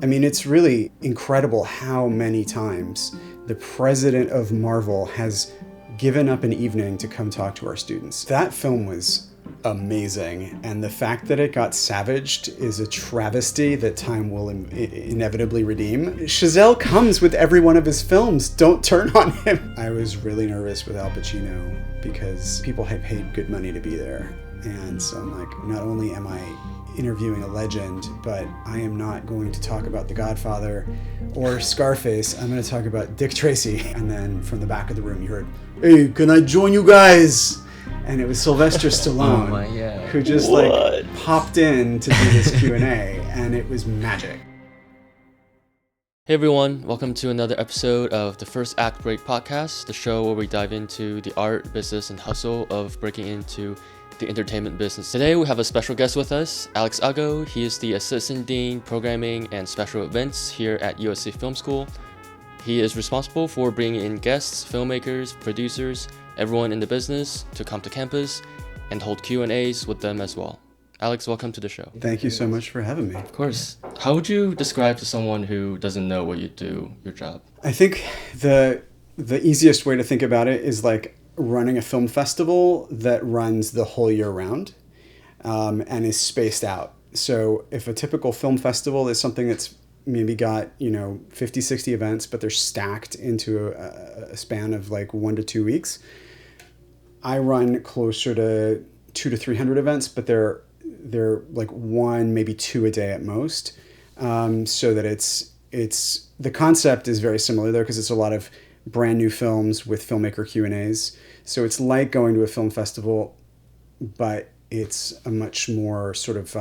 I mean, it's really incredible how many times the president of Marvel has given up an evening to come talk to our students. That film was amazing, and the fact that it got savaged is a travesty that time will inevitably redeem. Chazelle comes with every one of his films. Don't turn on him. I was really nervous with Al Pacino because people had paid good money to be there. And so I'm like, not only am I interviewing a legend, but I am not going to talk about The Godfather or Scarface. I'm going to talk about Dick Tracy. And then from the back of the room, you heard, "Hey, can I join you guys?" And it was Sylvester Stallone, who just popped in to do this Q&A, and it was magic. Hey everyone, welcome to another episode of the First Act Break podcast, the show where we dive into the art, business, and hustle of breaking into the entertainment business. Today we have a special guest with us, Alex Ago. He is the Assistant Dean, Programming and Special Events here at USC Film School. He is responsible for bringing in guests, filmmakers, producers, everyone in the business to come to campus and hold Q&As with them as well. Alex, welcome to the show. Thank you so much for having me. Of course. How would you describe to someone who doesn't know what you do, your job? I think the easiest way to think about it is like running a film festival that runs the whole year round and is spaced out. So if a typical film festival is something that's maybe got 50, 60 events, but they're stacked into a span of like 1 to 2 weeks, I run closer to 200 to 300 events, but they're like 1, maybe 2 a day at most. So that it's the concept is very similar there because it's a lot of brand new films with filmmaker Q&As. So it's like going to a film festival, but it's a much more sort of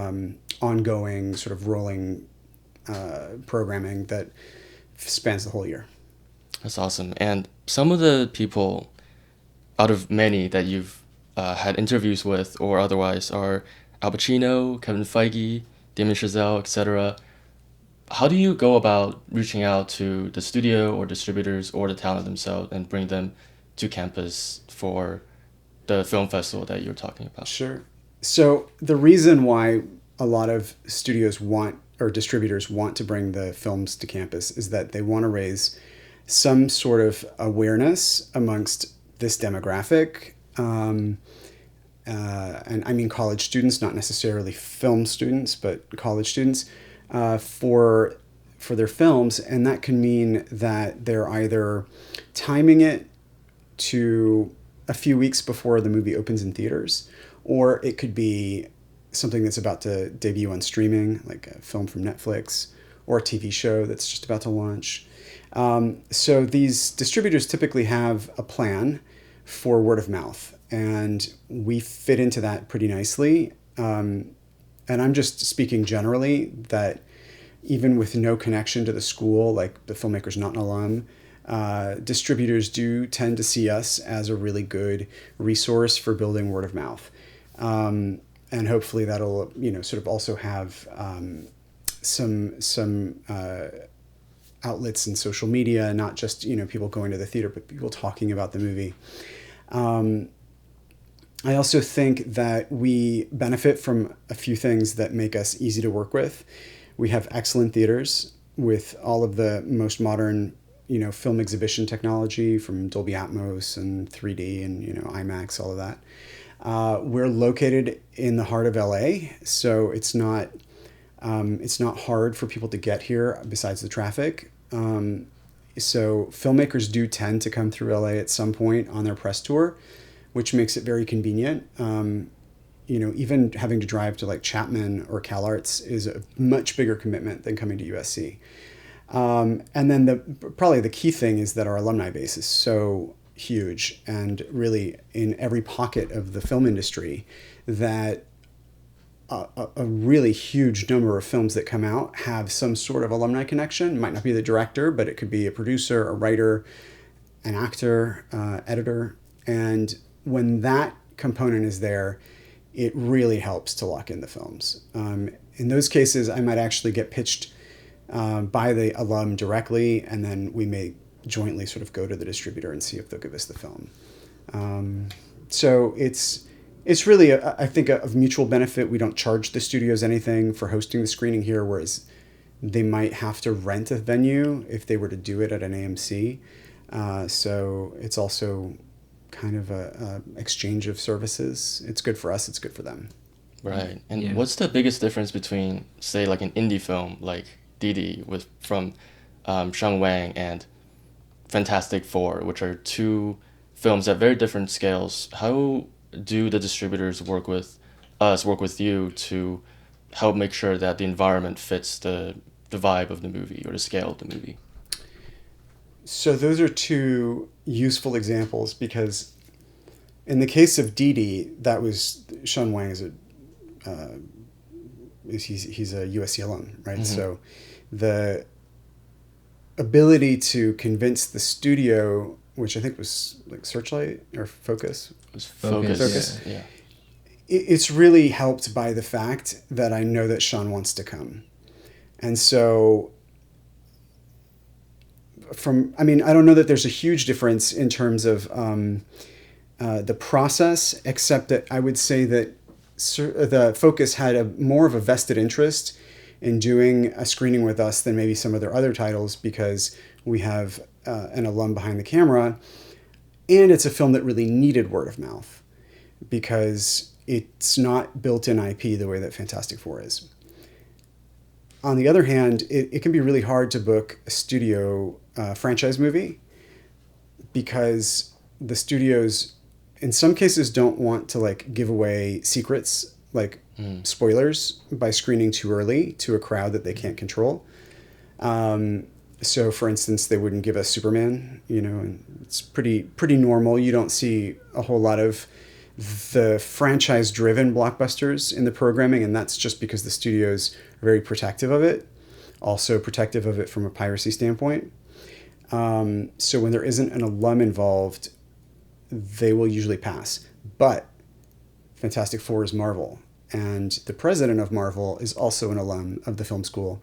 ongoing, sort of rolling programming that spans the whole year. That's awesome. And some of the people out of many that you've had interviews with or otherwise are Al Pacino, Kevin Feige, Damien Chazelle, etc. How do you go about reaching out to the studio or distributors or the talent themselves and bring them to campus for the film festival that you're talking about? Sure. So the reason why a lot of studios want or distributors want to bring the films to campus is that they want to raise some sort of awareness amongst this demographic. And I mean college students, not necessarily film students, but college students, for their films. And that can mean that they're either timing it to a few weeks before the movie opens in theaters, or it could be something that's about to debut on streaming, like a film from Netflix, or a TV show that's just about to launch. So these distributors typically have a plan for word of mouth, and we fit into that pretty nicely. And I'm just speaking generally that even with no connection to the school, like the filmmaker's not an alum, distributors do tend to see us as a really good resource for building word of mouth. And hopefully that'll, sort of also have some outlets in social media, not just, people going to the theater, but people talking about the movie. I also think that we benefit from a few things that make us easy to work with. We have excellent theaters with all of the most modern, film exhibition technology from Dolby Atmos and 3D and, IMAX, all of that. We're located in the heart of LA, so it's not hard for people to get here besides the traffic. So filmmakers do tend to come through LA at some point on their press tour, which makes it very convenient. Even having to drive to like Chapman or CalArts is a much bigger commitment than coming to USC. And then probably the key thing is that our alumni base is so huge, and really in every pocket of the film industry, that a really huge number of films that come out have some sort of alumni connection. It might not be the director, but it could be a producer, a writer, an actor, editor. And when that component is there, it really helps to lock in the films. In those cases, I might actually get pitched by the alum directly, and then we may jointly sort of go to the distributor and see if they'll give us the film. So it's really, I think, of mutual benefit. We don't charge the studios anything for hosting the screening here, whereas they might have to rent a venue if they were to do it at an AMC. So it's also kind of a exchange of services. It's good for us. It's good for them. Right. And what's the biggest difference between, say, like an indie film like Didi from Shang Wang and Fantastic Four, which are two films at very different scales? How do the distributors work with you to help make sure that the environment fits the vibe of the movie or the scale of the movie? So those are two useful examples, because in the case of Didi, that was Sean Wang he's a USC alum, right? Mm-hmm. So the ability to convince the studio, which I think was like Searchlight or Focus. It was Focus. Yeah. It's really helped by the fact that I know that Sean wants to come. And so I don't know that there's a huge difference in terms of the process, except that I would say that the Focus had more of a vested interest in doing a screening with us than maybe some of their other titles, because we have an alum behind the camera, and it's a film that really needed word of mouth because it's not built-in IP the way that Fantastic Four is. On the other hand, it can be really hard to book a studio franchise movie because the studios, in some cases, don't want to like give away secrets, like spoilers, by screening too early to a crowd that they can't control. So, for instance, they wouldn't give us Superman, and it's pretty normal. You don't see a whole lot of the franchise-driven blockbusters in the programming, and that's just because the studios are very protective of it, also protective of it from a piracy standpoint. So when there isn't an alum involved, they will usually pass. But Fantastic Four is Marvel, and the president of Marvel is also an alum of the film school.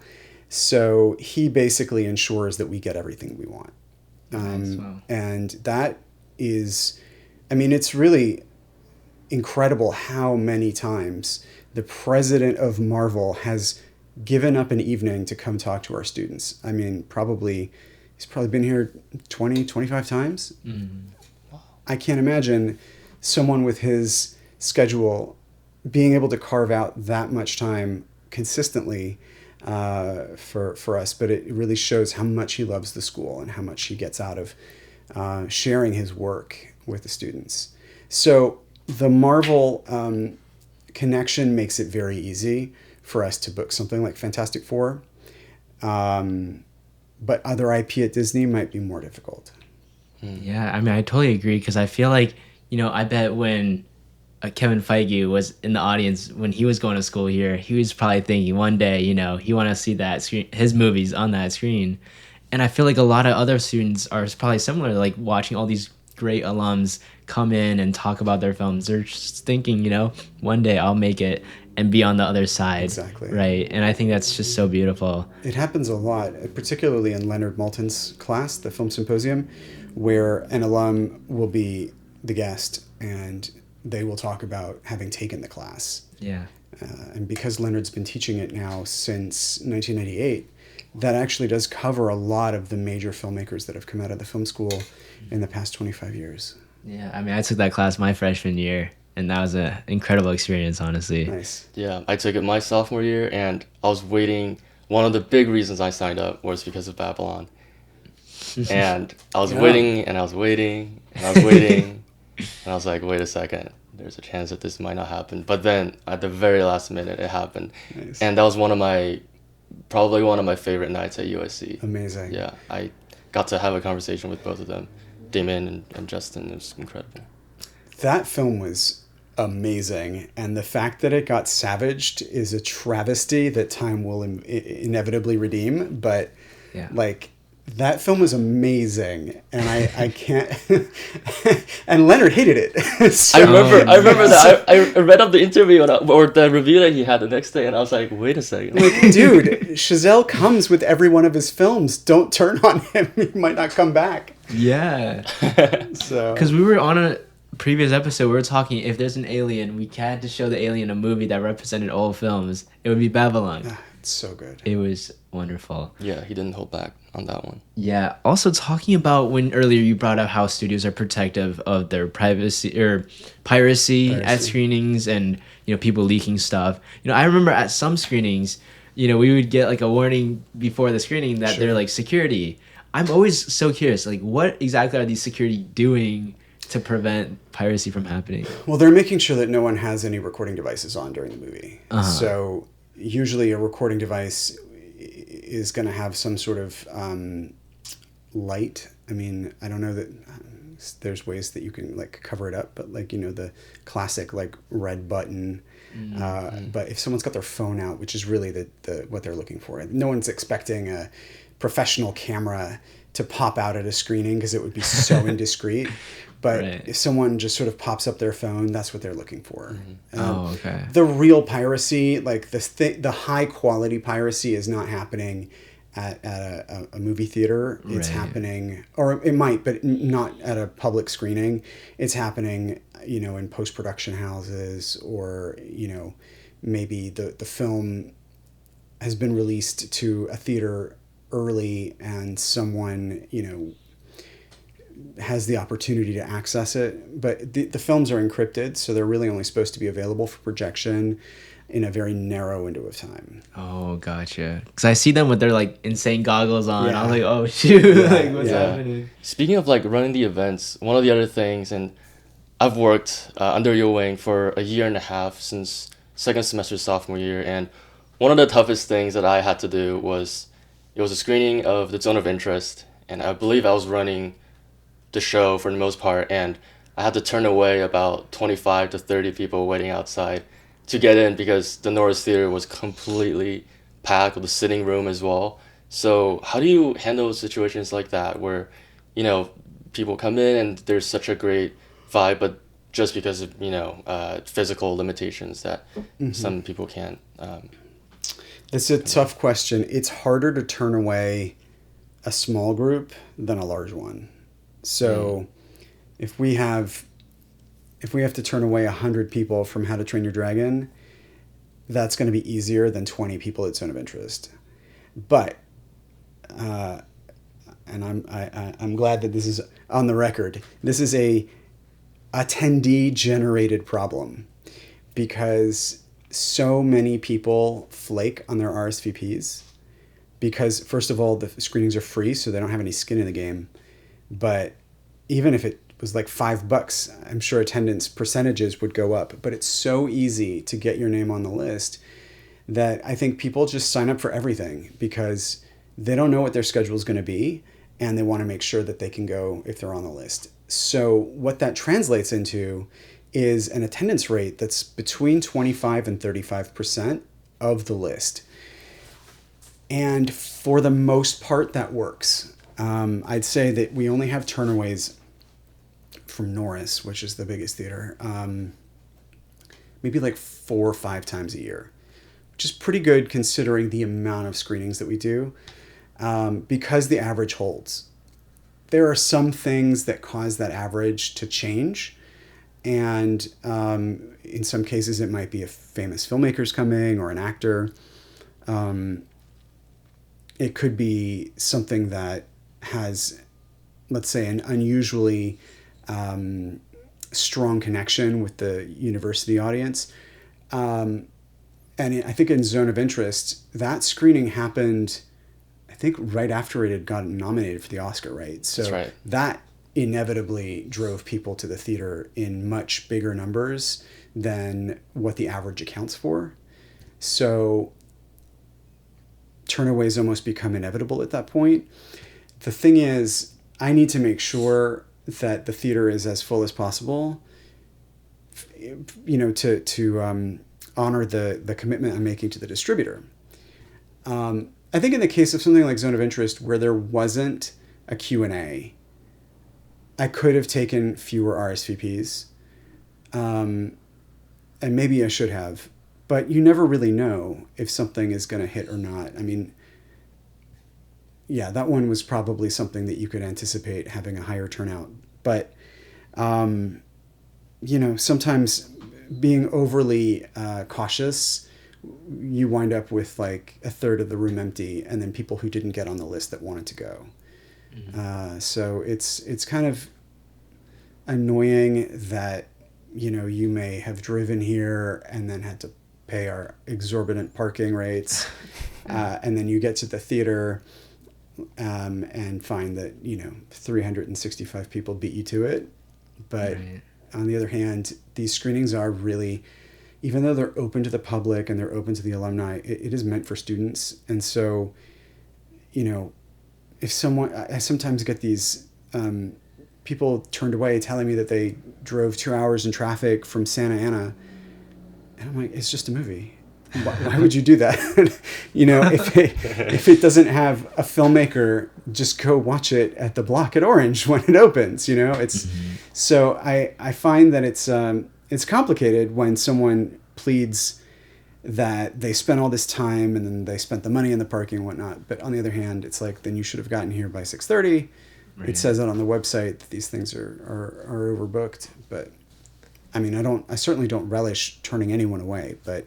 So he basically ensures that we get everything we want. Wow. And that is, it's really incredible how many times the president of Marvel has given up an evening to come talk to our students. He's probably been here 20, 25 times. Mm-hmm. Wow. I can't imagine someone with his schedule being able to carve out that much time consistently for us, but it really shows how much he loves the school and how much he gets out of sharing his work with the students. So the Marvel connection makes it very easy for us to book something like Fantastic Four, but other IP at Disney might be more difficult. Yeah, I totally agree, because I feel like, I bet when Kevin Feige was in the audience when he was going to school here, he was probably thinking one day, he want to see that screen, his movies on that screen. And I feel like a lot of other students are probably similar, like watching all these great alums come in and talk about their films. They're just thinking, one day I'll make it and be on the other side. Exactly. Right. And I think that's just so beautiful. It happens a lot, particularly in Leonard Maltin's class, the Film Symposium, where an alum will be the guest and they will talk about having taken the class. Yeah. And because Leonard's been teaching it now since 1998, that actually does cover a lot of the major filmmakers that have come out of the film school in the past 25 years. Yeah, I took that class my freshman year, and that was an incredible experience, honestly. Nice. Yeah, I took it my sophomore year, and I was waiting. One of the big reasons I signed up was because of Babylon. And I was waiting, and I was waiting, and I was waiting, and I was like, wait a second, there's a chance that this might not happen. But then at the very last minute, it happened. Nice. And that was probably one of my favorite nights at USC. Amazing. Yeah, I got to have a conversation with both of them, Damon and Justin. It was incredible. That film was amazing, and the fact that it got savaged is a travesty that time will inevitably redeem. But that film was amazing, and I can't. And Leonard hated it. So, I remember that. I read up the interview or the review that he had the next day, and I was like, wait a second. Dude, Chazelle comes with every one of his films. Don't turn on him. He might not come back. Yeah. So because we were on a previous episode, we were talking, if there's an alien, we had to show the alien a movie that represented all films. It would be Babylon. It's so good. It was wonderful. Yeah, he didn't hold back on that one. Yeah. Also, talking about when earlier you brought up how studios are protective of their privacy or piracy at screenings, and people leaking stuff. I remember at some screenings, we would get like a warning before the screening that they're like security. I'm always so curious, like what exactly are these security doing to prevent piracy from happening? Well, they're making sure that no one has any recording devices on during the movie. So usually a recording device is going to have some sort of light. I mean, I don't know that there's ways that you can like cover it up, but like, the classic like red button. But if someone's got their phone out, which is really the what they're looking for, no one's expecting a professional camera to pop out at a screening because it would be so indiscreet. But if someone just sort of pops up their phone, that's what they're looking for. Okay. The real piracy, like the high quality piracy, is not happening at a movie theater. It's happening, or it might, but not at a public screening. It's happening, in post-production houses, or maybe the film has been released to a theater early and someone has the opportunity to access it, but the films are encrypted, so they're really only supposed to be available for projection in a very narrow window of time. Oh, gotcha. Because I see them with their like insane goggles on. I was like, oh shoot, like what's happening? Speaking of like running the events, one of the other things, and I've worked under your wing for a year and a half since second semester sophomore year, and one of the toughest things that I had to do was, it was a screening of The Zone of Interest, and I believe I was running the show for the most part, and I had to turn away about 25 to 30 people waiting outside to get in because the Norris Theater was completely packed with the sitting room as well. So how do you handle situations like that where, people come in and there's such a great vibe, but just because of, physical limitations that some people can't. It's a tough question. It's harder to turn away a small group than a large one. So if we have to turn away 100 people from How to Train Your Dragon, that's going to be easier than 20 people at Zone of Interest. But, and I'm glad that this is on the record, this is a attendee generated problem because so many people flake on their RSVPs because, first of all, the screenings are free, so they don't have any skin in the game. But even if it was like $5, I'm sure attendance percentages would go up. But it's so easy to get your name on the list that I think people just sign up for everything because they don't know what their schedule is going to be, and they want to make sure that they can go if they're on the list. So what that translates into is an attendance rate that's between 25 and 35% of the list. And for the most part, that works. I'd say that we only have turnaways from Norris, which is the biggest theater, maybe like 4 or 5 times a year, which is pretty good considering the amount of screenings that we do, because the average holds. There are some things that cause that average to change. And in some cases, it might be a famous filmmaker's coming or an actor. It could be something that has, let's say, an unusually strong connection with the university audience. And I think in Zone of Interest, that screening happened, I think, right after it had gotten nominated for the Oscar, right? So that's right. That inevitably drove people to the theater in much bigger numbers than what the average accounts for. So turnaways almost become inevitable at that point. The thing is, I need to make sure that the theater is as full as possible, to honor the commitment I'm making to the distributor. I think in the case of something like Zone of Interest, where there wasn't a Q&A, I could have taken fewer RSVPs, and maybe I should have, but you never really know if something is going to hit or not. I mean, yeah, that one was probably something that you could anticipate having a higher turnout, but sometimes being overly cautious you wind up with like a third of the room empty, and then people who didn't get on the list that wanted to go. So it's kind of annoying that, you know, you may have driven here and then had to pay our exorbitant parking rates, and then you get to the theater and find that, you know, 365 people beat you to it. But on the other hand, these screenings are really, even though they're open to the public and they're open to the alumni, it is meant for students. And so, you know, if someone, I sometimes get these people turned away telling me that they drove 2 hours in traffic from Santa Ana, and I'm like, it's just a movie. Why would you do that? You know, if it doesn't have a filmmaker, just go watch it at the Block at Orange when it opens. You know, it's so I find that it's complicated when someone pleads that they spent all this time and then they spent the money in the parking and whatnot. But on the other hand, it's like, then you should have gotten here by 6:30. Right. It says it on the website that these things are overbooked. But I mean, I certainly don't relish turning anyone away. But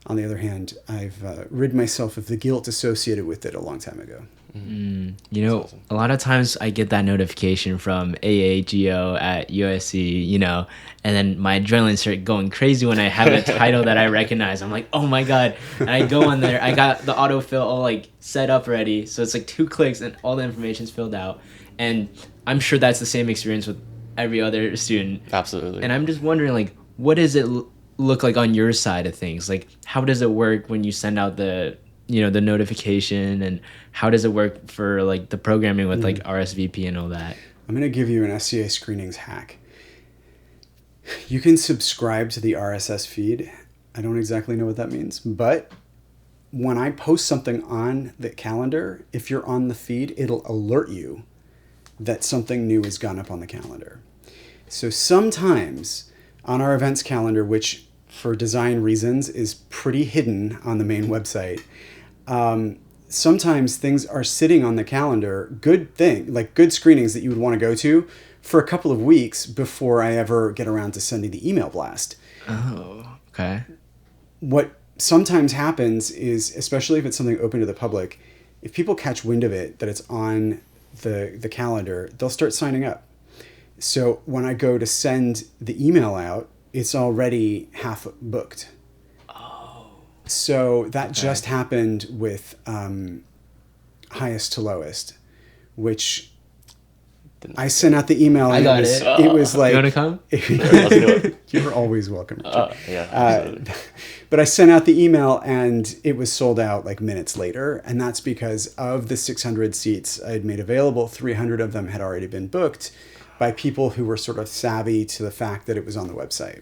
on the other hand, I've rid myself of the guilt associated with it a long time ago. You know, awesome. A lot of times I get that notification from AAGO at USC, you know, and then my adrenaline starts going crazy when I have a title that I recognize. I'm like, oh my God. And I go on there. I got the autofill all like set up ready. So it's like 2 clicks and all the information's filled out. And I'm sure that's the same experience with every other student. Absolutely. And I'm just wondering, like, what does it look like on your side of things? Like, how does it work when you send out the, you know, the notification, and how does it work for like the programming with like RSVP and all that? I'm going to give you an SCA screenings hack. You can subscribe to the RSS feed. I don't exactly know what that means, but when I post something on the calendar, if you're on the feed, it'll alert you that something new has gone up on the calendar. So sometimes on our events calendar, which for design reasons is pretty hidden on the main website, sometimes things are sitting on the calendar, good screenings that you would want to go to for a couple of weeks before I ever get around to sending the email blast. Oh, okay. What sometimes happens is, especially if it's something open to the public, if people catch wind of it, that it's on the calendar, they'll start signing up. So when I go to send the email out, it's already half booked. So that just happened with Highest to Lowest, which I sent out the email. And it was like, you want to come? You're always welcome. Yeah. But I sent out the email and it was sold out like minutes later. And that's because of the 600 seats I had made available, 300 of them had already been booked by people who were sort of savvy to the fact that it was on the website.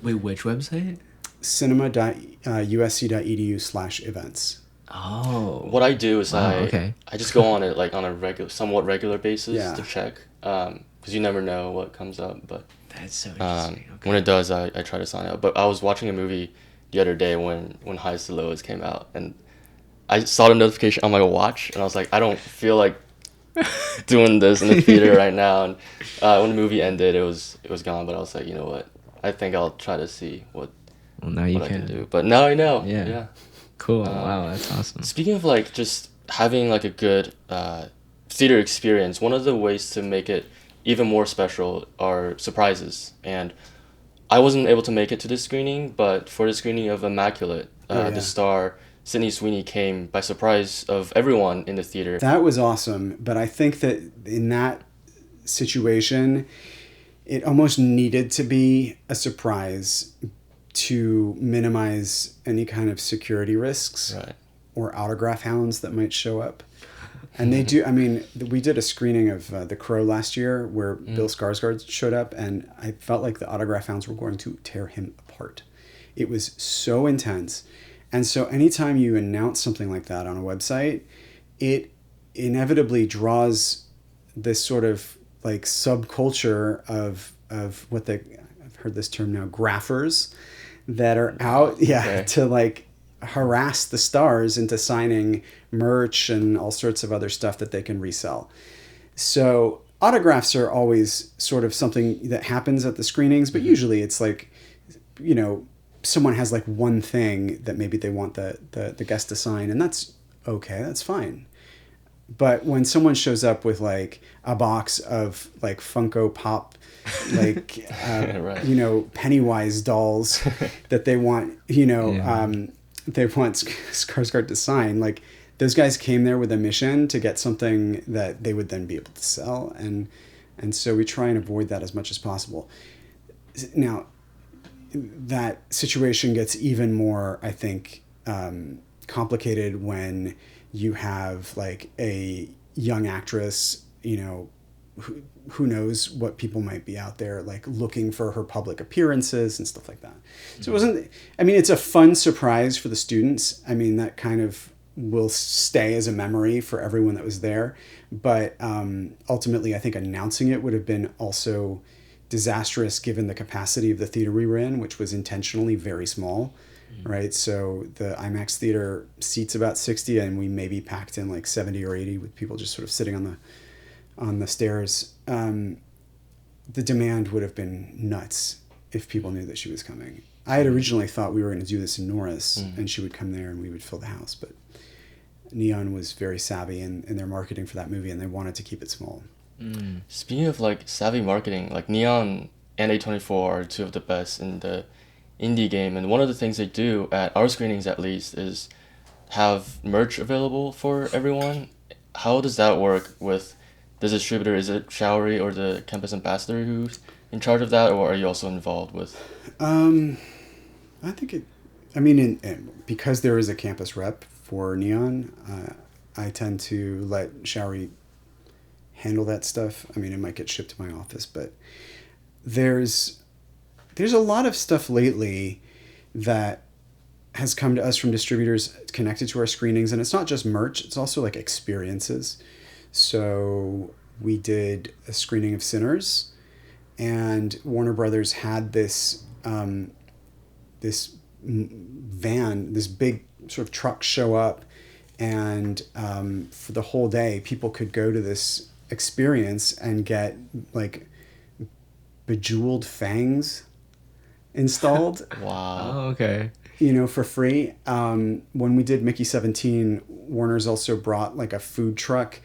Wait, which website? cinema.usc.edu/events. Oh. What I do is I just go on it like on a somewhat regular basis to check, because you never know what comes up. But that's so interesting. When it does, I try to sign up. But I was watching a movie the other day when Highest to Lowest came out, and I saw the notification on my watch, and I was like, I don't feel like doing this in the theater right now. And when the movie ended, it was gone. But I was like, you know what? I think I'll try to see what I can do. But now I know. Yeah. Cool. Wow, that's awesome. Speaking of like just having like a good theater experience, one of the ways to make it even more special are surprises. And I wasn't able to make it to this screening, but for the screening of Immaculate, the star Sydney Sweeney came by surprise of everyone in the theater. That was awesome. But I think that in that situation, it almost needed to be a surprise to minimize any kind of security risks or autograph hounds that might show up. And they do. I mean, we did a screening of The Crow last year where Bill Skarsgård showed up, and I felt like the autograph hounds were going to tear him apart. It was so intense. And so anytime you announce something like that on a website, it inevitably draws this sort of like subculture of what I've heard this term now, graphers, that are out to like harass the stars into signing merch and all sorts of other stuff that they can resell. So autographs are always sort of something that happens at the screenings, but usually it's like, you know, someone has like one thing that maybe they want the guest to sign, and that's okay, that's fine. But when someone shows up with like a box of like Funko Pop, like Right. you know, Pennywise dolls that they want, you know, they want Skarsgård to sign, like those guys came there with a mission to get something that they would then be able to sell, and so we try and avoid that as much as possible. Now, that situation gets even more, I think, complicated when you have like a young actress, you know, who knows what people might be out there like looking for her public appearances and stuff like that. So it wasn't, I mean, it's a fun surprise for the students. I mean, that kind of will stay as a memory for everyone that was there. But ultimately, I think announcing it would have been also disastrous given the capacity of the theater we were in, which was intentionally very small, right? So the IMAX theater seats about 60, and we maybe packed in like 70 or 80 with people just sort of sitting on the stairs. The demand would have been nuts if people knew that she was coming. I had originally thought we were going to do this in Norris, and she would come there and we would fill the house, but Neon was very savvy in their marketing for that movie, and they wanted to keep it small. Speaking of like savvy marketing, like Neon and A24 are two of the best in the indie game, and one of the things they do at our screenings at least is have merch available for everyone. How does that work with the distributor? Is it Showery or the campus ambassador who's in charge of that, or are you also involved with? I think it, I mean, because there is a campus rep for Neon, I tend to let Showery handle that stuff. I mean, it might get shipped to my office, but there's a lot of stuff lately that has come to us from distributors connected to our screenings, and it's not just merch, it's also like experiences. So we did a screening of Sinners, and Warner Brothers had this this van, this big sort of truck show up, and for the whole day people could go to this experience and get like bejeweled fangs installed. Wow. Oh, okay. You know, for free. When we did Mickey 17, Warner's also brought like a food truck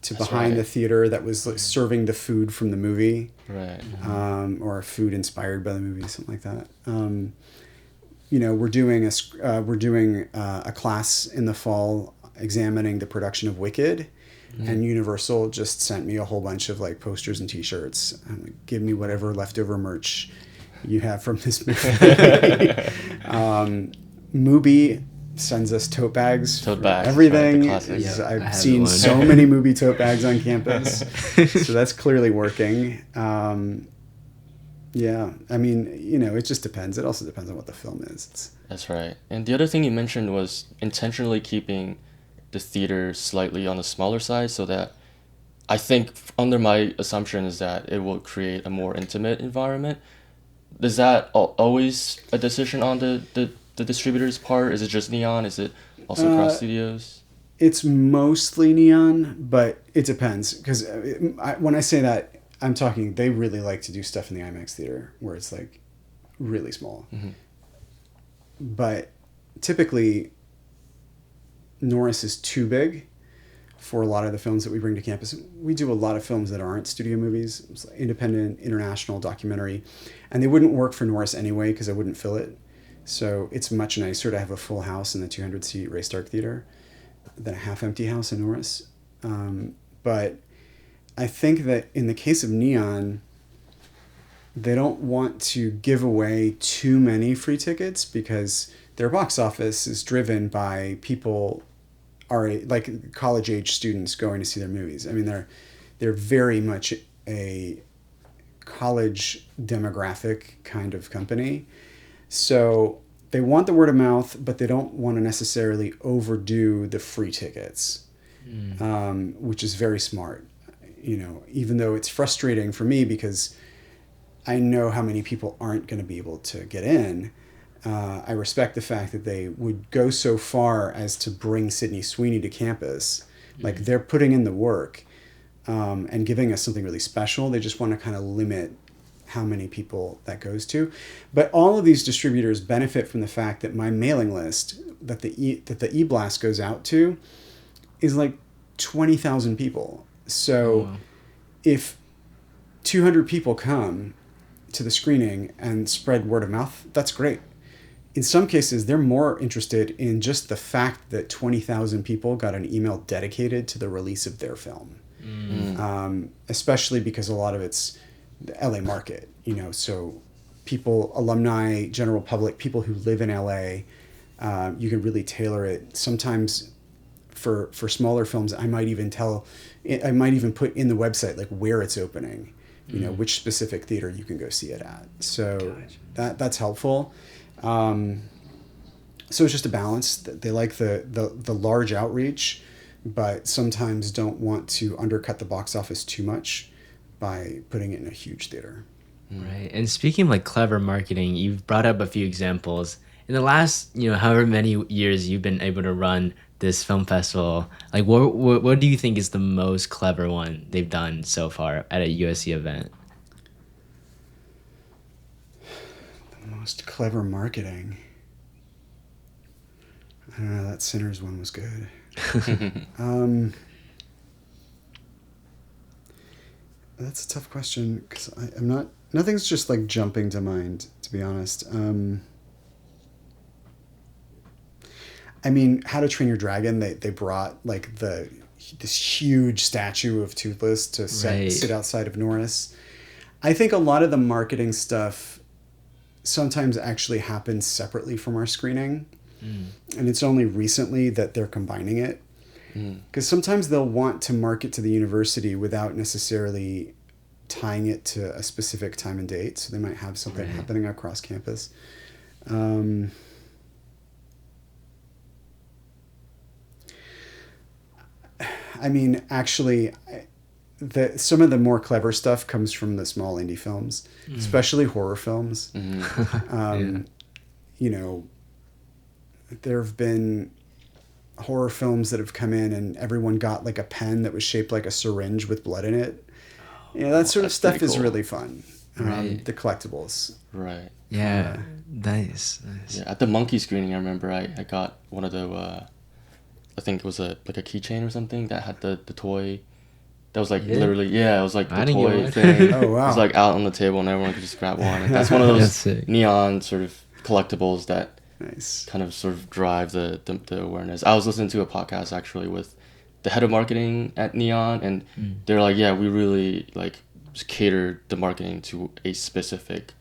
to behind the theater that was like serving the food from the movie, Right. or food inspired by the movie, something like that. You know, we're doing a class in the fall examining the production of Wicked, and Universal just sent me a whole bunch of like posters and T-shirts. Give me whatever leftover merch you have from this movie. Mubi sends us tote bags. Tote bags, everything. right, the classics. I've seen so many Mubi tote bags on campus, so that's clearly working. Yeah, I mean, you know, it just depends. It also depends on what the film is. That's right. And the other thing you mentioned was intentionally keeping the theater slightly on the smaller side, so that I think under my assumption is that it will create a more intimate environment. Is that always a decision on the distributor's part? Is it just Neon? Is it also across studios? It's mostly Neon, but it depends. Because when I say that, I'm talking, they really like to do stuff in the IMAX theater where it's like really small. But typically, Norris is too big for a lot of the films that we bring to campus. We do a lot of films that aren't studio movies, it's like independent, international, documentary, and they wouldn't work for Norris anyway because I wouldn't fill it. So it's much nicer to have a full house in the 200-seat Ray Stark Theater than a half-empty house in Norris. But I think that in the case of Neon, they don't want to give away too many free tickets because their box office is driven by people are like college age students going to see their movies. I mean, they're very much a college demographic kind of company. So they want the word of mouth, but they don't want to necessarily overdo the free tickets, which is very smart. You know, even though it's frustrating for me because I know how many people aren't going to be able to get in. I respect the fact that they would go so far as to bring Sydney Sweeney to campus. Like they're putting in the work and giving us something really special. They just want to kind of limit how many people that goes to. But all of these distributors benefit from the fact that my mailing list that the e-blast goes out to is like 20,000 people. So if 200 people come to the screening and spread word of mouth, that's great. In some cases, they're more interested in just the fact that 20,000 people got an email dedicated to the release of their film. Especially because a lot of it's the LA market, so people, alumni, general public, people who live in LA, you can really tailor it. Sometimes for smaller films, I might even put in the website like where it's opening, which specific theater you can go see it at. So that's helpful. So it's just a balance. They like the large outreach, but sometimes don't want to undercut the box office too much by putting it in a huge theater. Right. And speaking of like clever marketing, you've brought up a few examples. In the last, however many years you've been able to run this film festival, like what do you think is the most clever one they've done so far at a USC event? The most clever marketing. I don't know, that Sinners one was good. That's a tough question because nothing's just like jumping to mind, to be honest. I mean, How to Train Your Dragon, they brought like this huge statue of Toothless to sit outside of Norris. I think a lot of the marketing stuff sometimes actually happens separately from our screening. And it's only recently that they're combining it. Because sometimes they'll want to market to the university without necessarily tying it to a specific time and date. So they might have something happening across campus. I mean, actually, some of the more clever stuff comes from the small indie films, especially horror films. There have been horror films that have come in and everyone got like a pen that was shaped like a syringe with blood in it. That sort of stuff is really fun. The collectibles. Right. Yeah. Nice. Yeah, at the Monkey screening, I remember I got one of the, I think it was a keychain or something that had the toy. That was like literally, it was like the toy thing. Oh, wow. It was like out on the table and everyone could just grab one. And that's one of those neon sort of collectibles that kind of sort of drive the awareness. I was listening to a podcast actually with the head of marketing at Neon, and they're like, yeah, we really like cater the marketing to a specific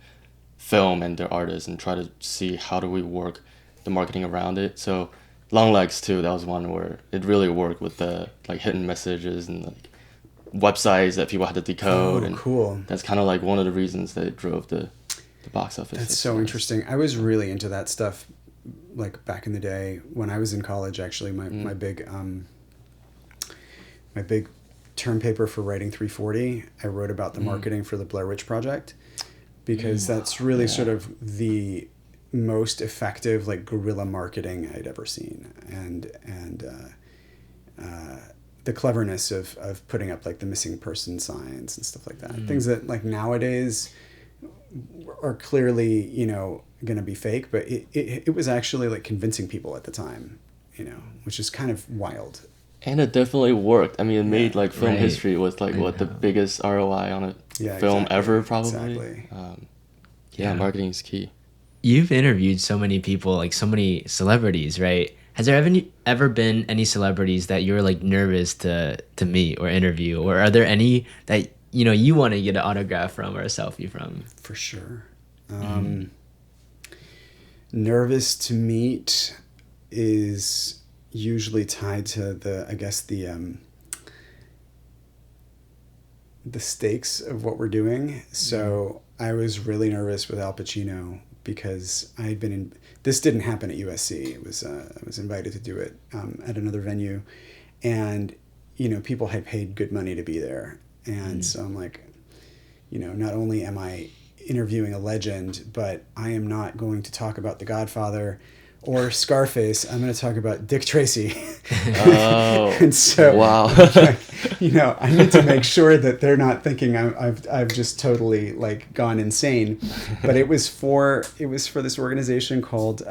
film and their artists and try to see how do we work the marketing around it. So Longlegs too, that was one where it really worked with the like hidden messages and like websites that people had to decode. And cool. That's kind of like one of the reasons that it drove the box office. That's so interesting. I was really into that stuff like back in the day when I was in college. Actually, my big term paper for writing 340, I wrote about the marketing for the Blair Witch Project, because that's really sort of the most effective like guerrilla marketing I'd ever seen, and the cleverness of putting up like the missing person signs and stuff like that. Things that like nowadays are clearly, going to be fake, but it was actually like convincing people at the time, which is kind of wild. And it definitely worked. I mean, it made like film history with like the biggest ROI on a film ever, probably. Exactly. Marketing is key. You've interviewed so many people, like so many celebrities, right? Has there ever been any celebrities that you're like nervous to meet or interview, or are there any that you want to get an autograph from or a selfie from? For sure. Nervous to meet is usually tied to the stakes of what we're doing. So I was really nervous with Al Pacino because I had been this didn't happen at USC. It was I was invited to do it at another venue, and people had paid good money to be there. And so I'm like, not only am I interviewing a legend, but I am not going to talk about The Godfather or Scarface, I'm going to talk about Dick Tracy. Oh, and so, wow. I need to make sure that they're not thinking I've just totally like gone insane. But it was for this organization called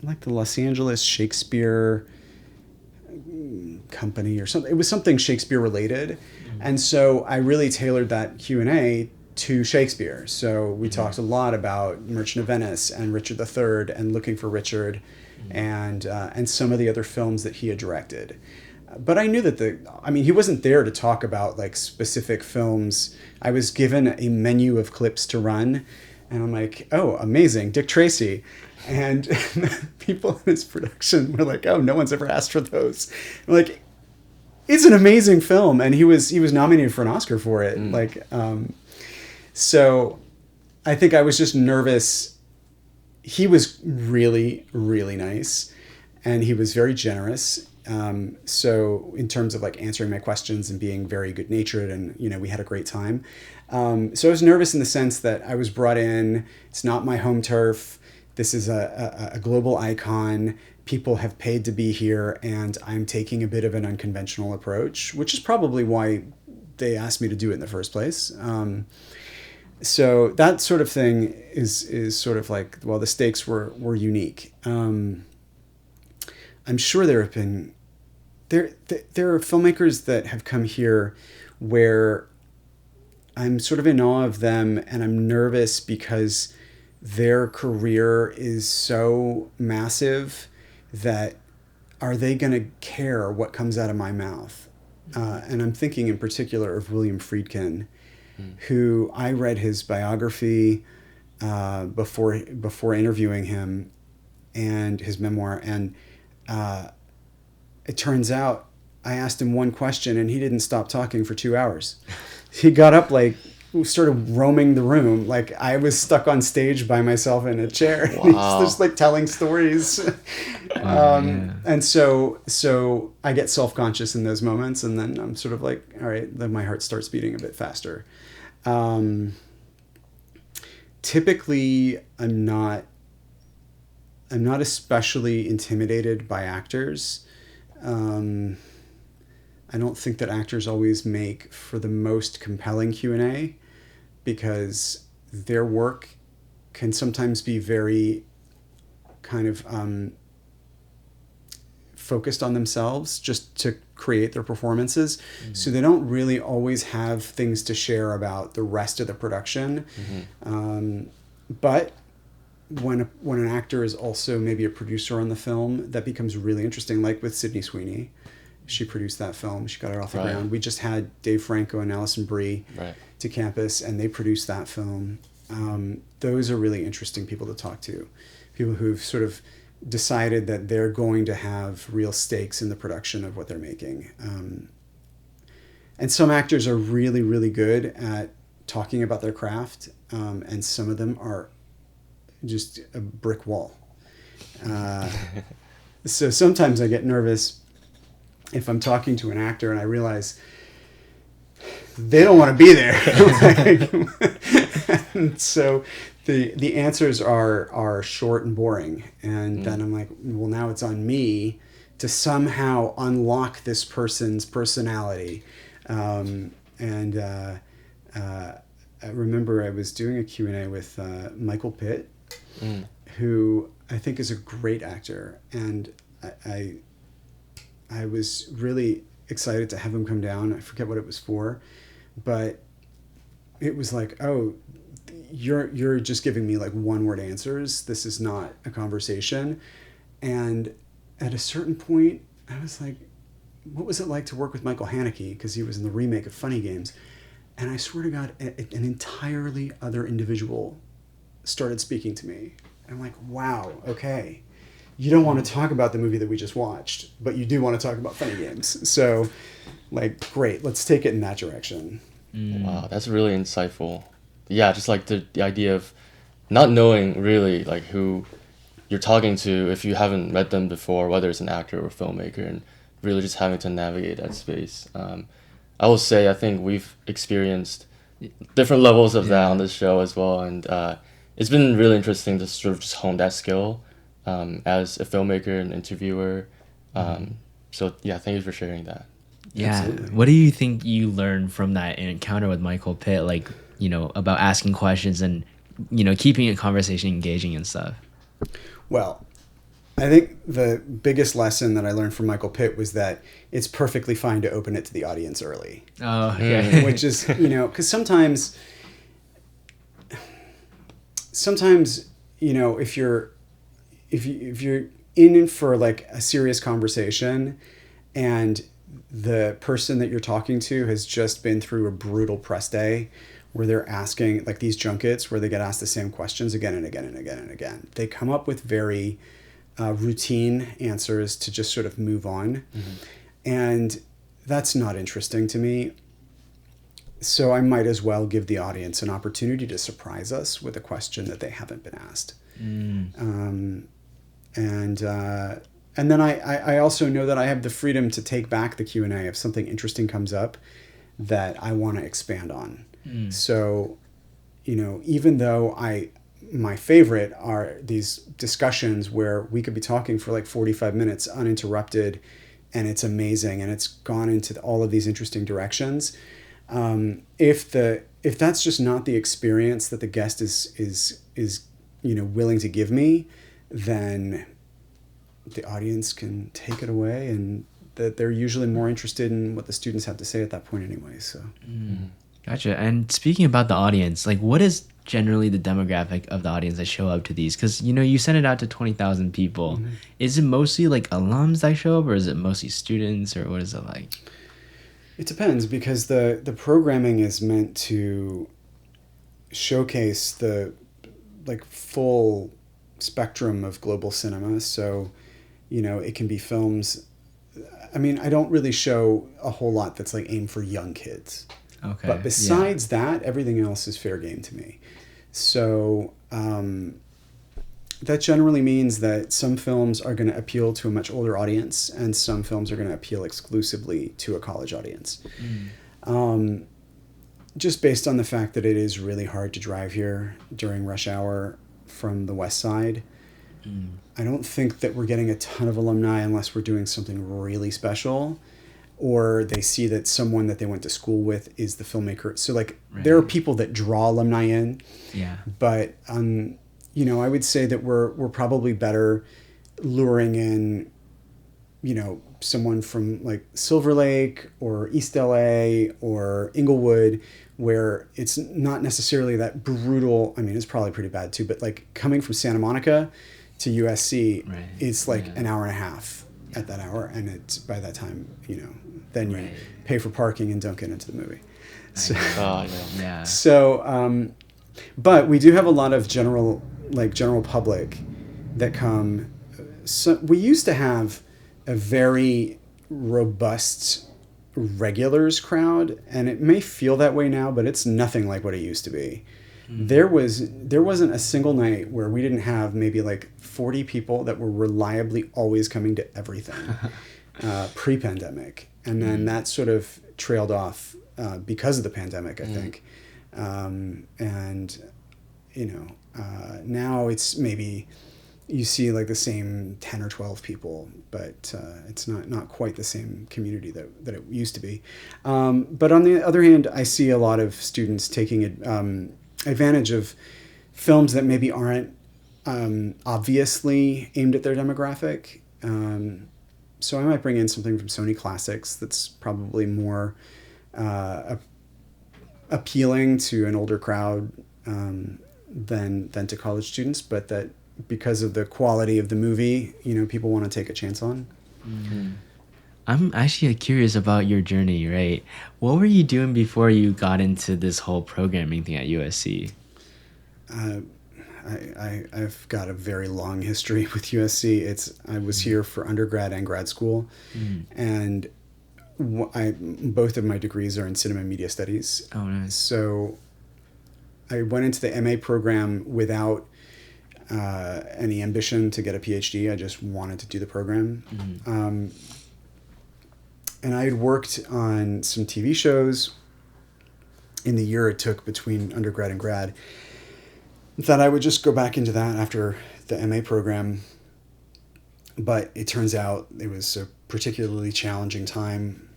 like the Los Angeles Shakespeare Company or something. It was something Shakespeare related. And so I really tailored that Q&A to Shakespeare. So we talked a lot about Merchant of Venice and Richard III and Looking for Richard and some of the other films that he had directed. But I knew that he wasn't there to talk about like specific films. I was given a menu of clips to run and I'm like, oh, amazing, Dick Tracy. And people in his production were like, oh, no one's ever asked for those. I'm like, it's an amazing film. And he was nominated for an Oscar for it. So I think I was just nervous. He was really, really nice and he was very generous. So in terms of like answering my questions and being very good natured and, we had a great time. So I was nervous in the sense that I was brought in. It's not my home turf. This is a global icon. People have paid to be here and I'm taking a bit of an unconventional approach, which is probably why they asked me to do it in the first place. So that sort of thing is sort of like, well, the stakes were unique. I'm sure there are filmmakers that have come here where I'm sort of in awe of them and I'm nervous because their career is so massive that are they going to care what comes out of my mouth? And I'm thinking in particular of William Friedkin, who I read his biography before interviewing him and his memoir. And it turns out I asked him one question and he didn't stop talking for 2 hours. He got up started roaming the room. Like I was stuck on stage by myself in a chair. Wow. He's just like telling stories. And so I get self-conscious in those moments and then I'm sort of like, all right, then my heart starts beating a bit faster. Typically I'm not especially intimidated by actors. I don't think that actors always make for the most compelling Q&A because their work can sometimes be very kind of focused on themselves just to create their performances. So they don't really always have things to share about the rest of the production. But when an actor is also maybe a producer on the film, that becomes really interesting, like with Sydney Sweeney. She produced that film. She got it off the ground. We just had Dave Franco and Alison Brie to campus, and they produced that film. Those are really interesting people to talk to. People who've sort of decided that they're going to have real stakes in the production of what they're making. And some actors are really, really good at talking about their craft, and some of them are just a brick wall. So sometimes I get nervous if I'm talking to an actor and I realize they don't want to be there. And so the answers are short and boring. And then I'm like, well, now it's on me to somehow unlock this person's personality. I remember I was doing a Q&A with Michael Pitt, who I think is a great actor. And I was really excited to have him come down. I forget what it was for, but it was like, oh, you're just giving me like one-word answers. This is not a conversation. And at a certain point, I was like, what was it like to work with Michael Haneke? Because he was in the remake of Funny Games. And I swear to God, an entirely other individual started speaking to me. And I'm like, wow, okay. You don't want to talk about the movie that we just watched, but you do want to talk about Funny Games. So, like, great, let's take it in that direction. Wow, that's really insightful. Yeah, just like the idea of not knowing really like who you're talking to if you haven't met them before, whether it's an actor or a filmmaker, and really just having to navigate that space. I will say I think we've experienced different levels of that on this show as well, and it's been really interesting to sort of just hone that skill. as a filmmaker and interviewer. So yeah, thank you for sharing that. Yeah. Absolutely. What do you think you learned from that encounter with Michael Pitt? Like, about asking questions and, keeping a conversation engaging and stuff. Well, I think the biggest lesson that I learned from Michael Pitt was that it's perfectly fine to open it to the audience early. Oh, okay. Which is, because sometimes, if you're in for like a serious conversation and the person that you're talking to has just been through a brutal press day where they're asking, like these junkets where they get asked the same questions again and again and again and again, they come up with very routine answers to just sort of move on. And that's not interesting to me. So I might as well give the audience an opportunity to surprise us with a question that they haven't been asked. And then I also know that I have the freedom to take back the Q&A if something interesting comes up that I want to expand on. So, even though my favorite are these discussions where we could be talking for like 45 minutes uninterrupted and it's amazing and it's gone into all of these interesting directions. If that's just not the experience that the guest is willing to give me, then the audience can take it away, and that they're usually more interested in what the students have to say at that point anyway. So. Gotcha. And speaking about the audience, like what is generally the demographic of the audience that show up to these? Because, you send it out to 20,000 people. Is it mostly like alums that show up, or is it mostly students, or what is it like? It depends, because the programming is meant to showcase the like full spectrum of global cinema. So, it can be films. I mean, I don't really show a whole lot that's like aimed for young kids. Okay. But besides that, everything else is fair game to me. So that generally means that some films are going to appeal to a much older audience, and some films are going to appeal exclusively to a college audience. Just based on the fact that it is really hard to drive here during rush hour from the west side. I don't think that we're getting a ton of alumni unless we're doing something really special, or they see that someone that they went to school with is the filmmaker. So like there are people that draw alumni in, but I would say that we're probably better luring in, someone from like Silver Lake or East LA or Inglewood, where it's not necessarily that brutal. I mean, it's probably pretty bad too, but like coming from Santa Monica to USC, it's like an hour and a half at that hour. And it's by that time, then you pay for parking and don't get into the movie. So, but we do have a lot of general public that come. So we used to have a very robust regulars crowd, and it may feel that way now, but it's nothing like what it used to be. There wasn't a single night where we didn't have maybe like 40 people that were reliably always coming to everything pre-pandemic, and then that sort of trailed off because of the pandemic, I think. Now it's maybe you see like the same 10 or 12 people, but it's not quite the same community that it used to be. But on the other hand, I see a lot of students taking advantage of films that maybe aren't obviously aimed at their demographic. So I might bring in something from Sony Classics that's probably more appealing to an older crowd than to college students, but that because of the quality of the movie, people want to take a chance on. I'm actually curious about your journey, right? What were you doing before you got into this whole programming thing at USC? I've got a very long history with USC. I was here for undergrad and grad school, and both of my degrees are in cinema and media studies. Oh, nice. So I went into the MA program without any ambition to get a PhD. I just wanted to do the program. And I had worked on some TV shows in the year it took between undergrad and grad. Thought I would just go back into that after the MA program. but it turns out it was a particularly challenging time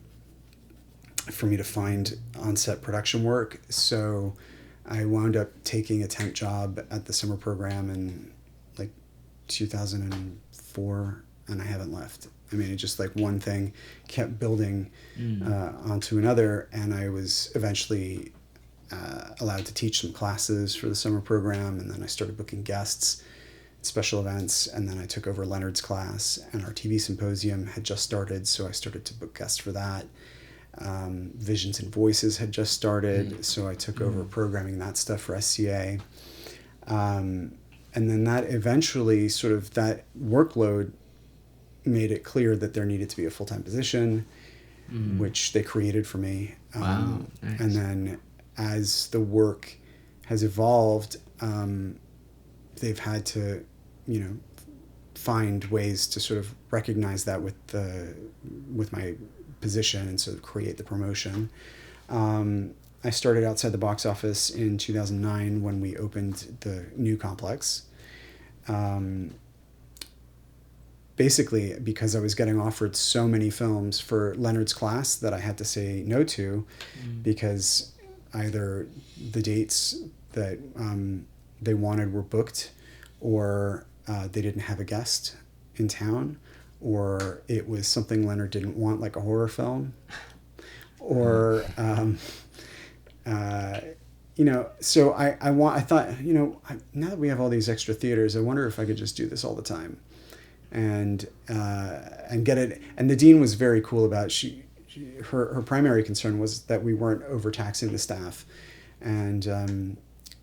for me to find on-set production work. So I wound up taking a temp job at the summer program in like 2004, and I haven't left. I mean, it just like one thing kept building onto another, and I was eventually allowed to teach some classes for the summer program, and then I started booking guests, special events, and then I took over Leonard's class, and our TV symposium had just started, so I started to book guests for that. Visions and Voices had just started, so I took over programming that stuff for SCA. And then that eventually, sort of that workload made it clear that there needed to be a full-time position, which they created for me. Wow, nice. And then as the work has evolved, they've had to, find ways to sort of recognize that with my position, and so create the promotion. I started outside the box office in 2009 when we opened the new complex. Basically because I was getting offered so many films for Leonard's class that I had to say no to, because either the dates that they wanted were booked, or they didn't have a guest in town, or it was something Leonard didn't want, like a horror film, or so I thought, now that we have all these extra theaters, I wonder if I could just do this all the time, and get it. And the dean was very cool about it. Her primary concern was that we weren't overtaxing the staff, and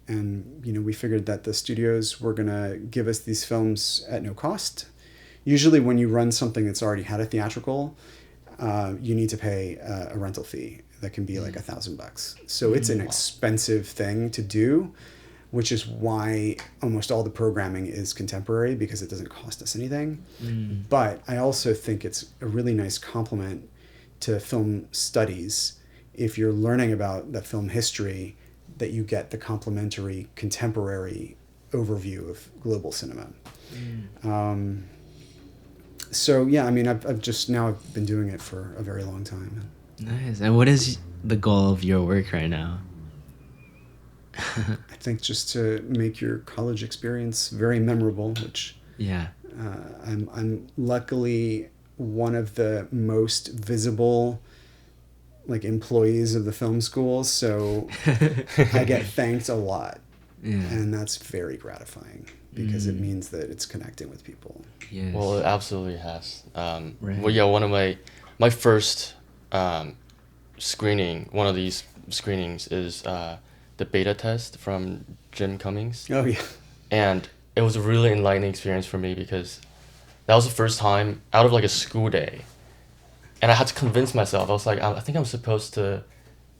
we figured that the studios were gonna give us these films at no cost. Usually when you run something that's already had a theatrical, you need to pay a rental fee that can be like $1,000. So it's an expensive thing to do, which is why almost all the programming is contemporary, because it doesn't cost us anything. But I also think it's a really nice complement to film studies. If you're learning about the film history, that you get the complementary contemporary overview of global cinema. So yeah, I mean, I've been doing it for a very long time. Nice. And what is the goal of your work right now? I think just to make your college experience very memorable, which I'm luckily one of the most visible employees of the film school, so I get thanked a lot, and that's very gratifying because it means that it's connecting with people. Yes. Well, it absolutely has. Right. Well, yeah, one of my first screening, one of these screenings is the beta test from Jim Cummings. Oh yeah. And it was a really enlightening experience for me, because that was the first time out of a school day, and I had to convince myself. I was like, I think I'm supposed to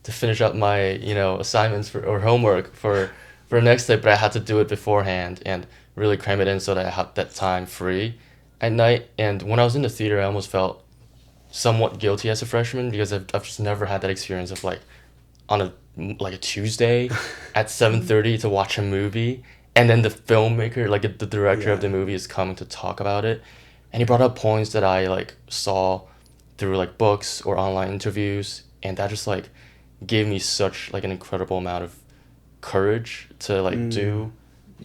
finish up my assignments or homework for the next day, but I had to do it beforehand and really cram it in so that I had that time free at night. And when I was in the theater, I almost felt somewhat guilty as a freshman, because I've just never had that experience of on a Tuesday at 7:30 to watch a movie, and then the filmmaker, the director of the movie, is coming to talk about it, and he brought up points that I saw through books or online interviews, and that just gave me such an incredible amount of courage to do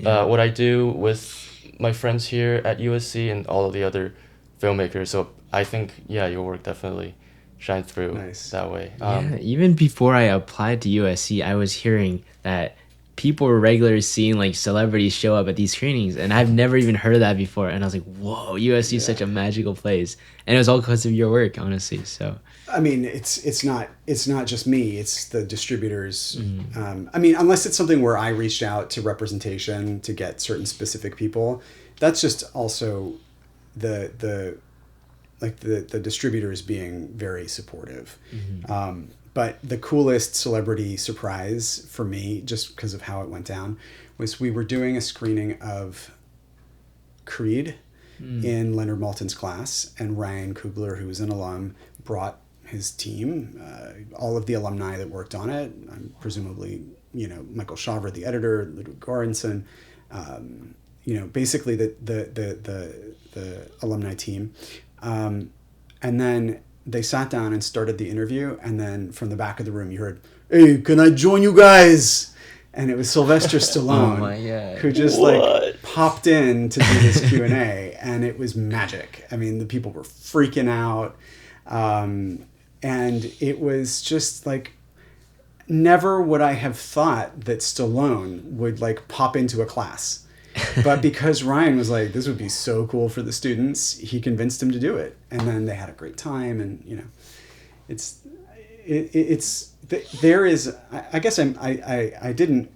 what I do with my friends here at USC and all of the other filmmakers. So I think your work definitely shines through that way. Even before I applied to USC, I was hearing that people were regularly seeing celebrities show up at these screenings, and I've never even heard of that before. And I was like, whoa, USC is such a magical place, and it was all because of your work, honestly. So I mean, it's not just me, it's the distributors. I mean, unless it's something where I reached out to representation to get certain specific people, that's just also the distributors being very supportive. But the coolest celebrity surprise for me, just because of how it went down, was we were doing a screening of Creed in Leonard Maltin's class, and Ryan Coogler, who was an alum, brought his team, all of the alumni that worked on it, presumably, Michael Shaver, the editor, Ludwig Göransson, basically the the alumni team. And then they sat down and started the interview. And then from the back of the room, you heard, "Hey, can I join you guys?" And it was Sylvester Stallone, Oh my God. who just like popped in to do this Q&A, and it was magic. I mean, the people were freaking out. And it was just like, never would I have thought that Stallone would like pop into a class. But because Ryan was like, this would be so cool for the students, he convinced him to do it. And then they had a great time. And, you know, there is, I guess I didn't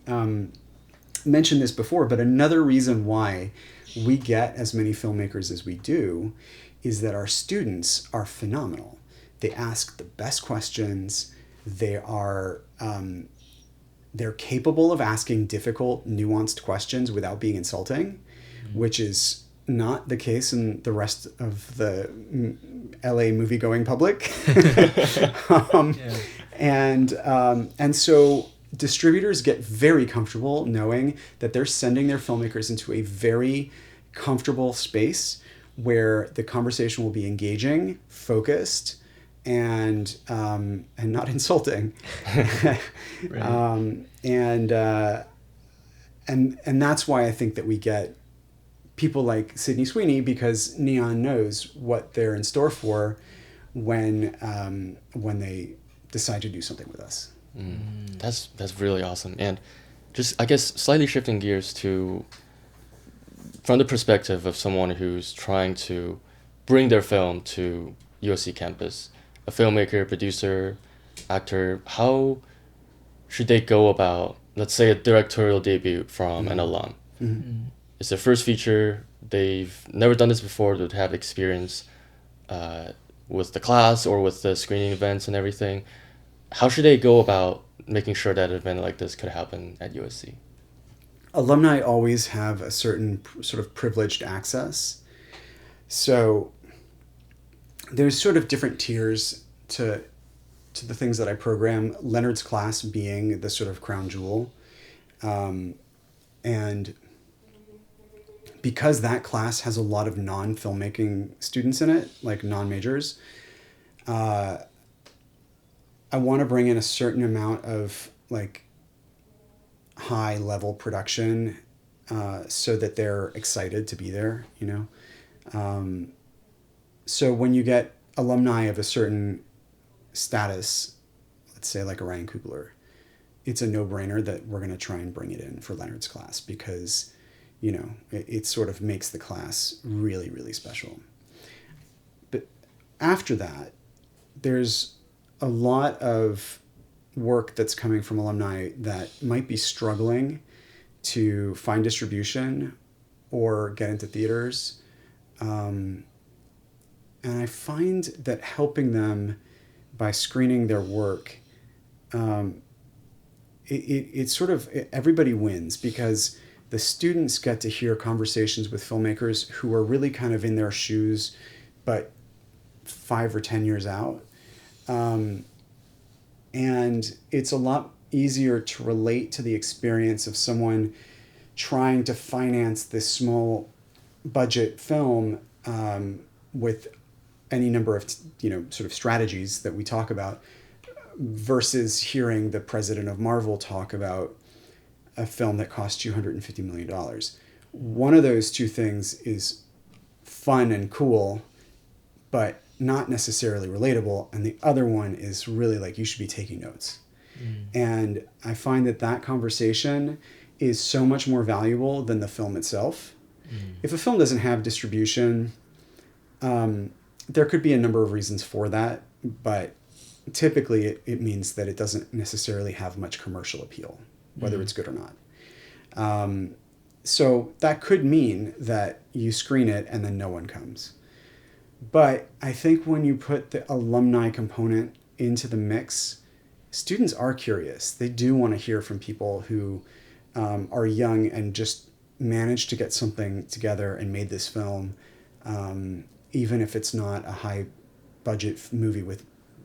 mention this before, but another reason why we get as many filmmakers as we do is that our students are phenomenal. They ask the best questions. They are, they're capable of asking difficult, nuanced questions without being insulting, which is not the case in the rest of the LA movie-going public. And so distributors get very comfortable knowing that they're sending their filmmakers into a very comfortable space where the conversation will be engaging, focused, and not insulting. Right. And that's why I think that we get people like Sydney Sweeney, because Neon knows what they're in store for when they decide to do something with us. That's really awesome. And just, I guess, slightly shifting gears to, from the perspective of someone who's trying to bring their film to USC campus, a filmmaker, producer, actor, how should they go about, let's say, a directorial debut from an alum? It's their first feature. They've never done this before. They have experience with the class or with the screening events and everything. How should they go about making sure that an event like this could happen at USC? Alumni always have a certain sort of privileged access. So there's sort of different tiers to the things that I program, Leonard's class being the sort of crown jewel. And because that class has a lot of non-filmmaking students in it, like non-majors, I want to bring in a certain amount of like high level production so that they're excited to be there, you know? So when you get alumni of a certain status, let's say like a Ryan Coogler, it's a no-brainer that we're going to try and bring it in for Leonard's class because, you know, it sort of makes the class really, really special. But after that, there's a lot of work that's coming from alumni that might be struggling to find distribution or get into theaters. And I find that helping them by screening their work, it's sort of, everybody wins because the students get to hear conversations with filmmakers who are really kind of in their shoes, but 5 or 10 years out. And it's a lot easier to relate to the experience of someone trying to finance this small budget film with any number of, you know, sort of strategies that we talk about versus hearing the president of Marvel talk about a film that cost $250 million. One of those two things is fun and cool, but not necessarily relatable. And the other one is really like, you should be taking notes. And I find that that conversation is so much more valuable than the film itself. If a film doesn't have distribution, there could be a number of reasons for that, but typically it means that it doesn't necessarily have much commercial appeal, whether it's good or not. So that could mean that you screen it and then no one comes. But I think when you put the alumni component into the mix, students are curious. They do want to hear from people who are young and just managed to get something together and made this film, even if it's not a high budget movie with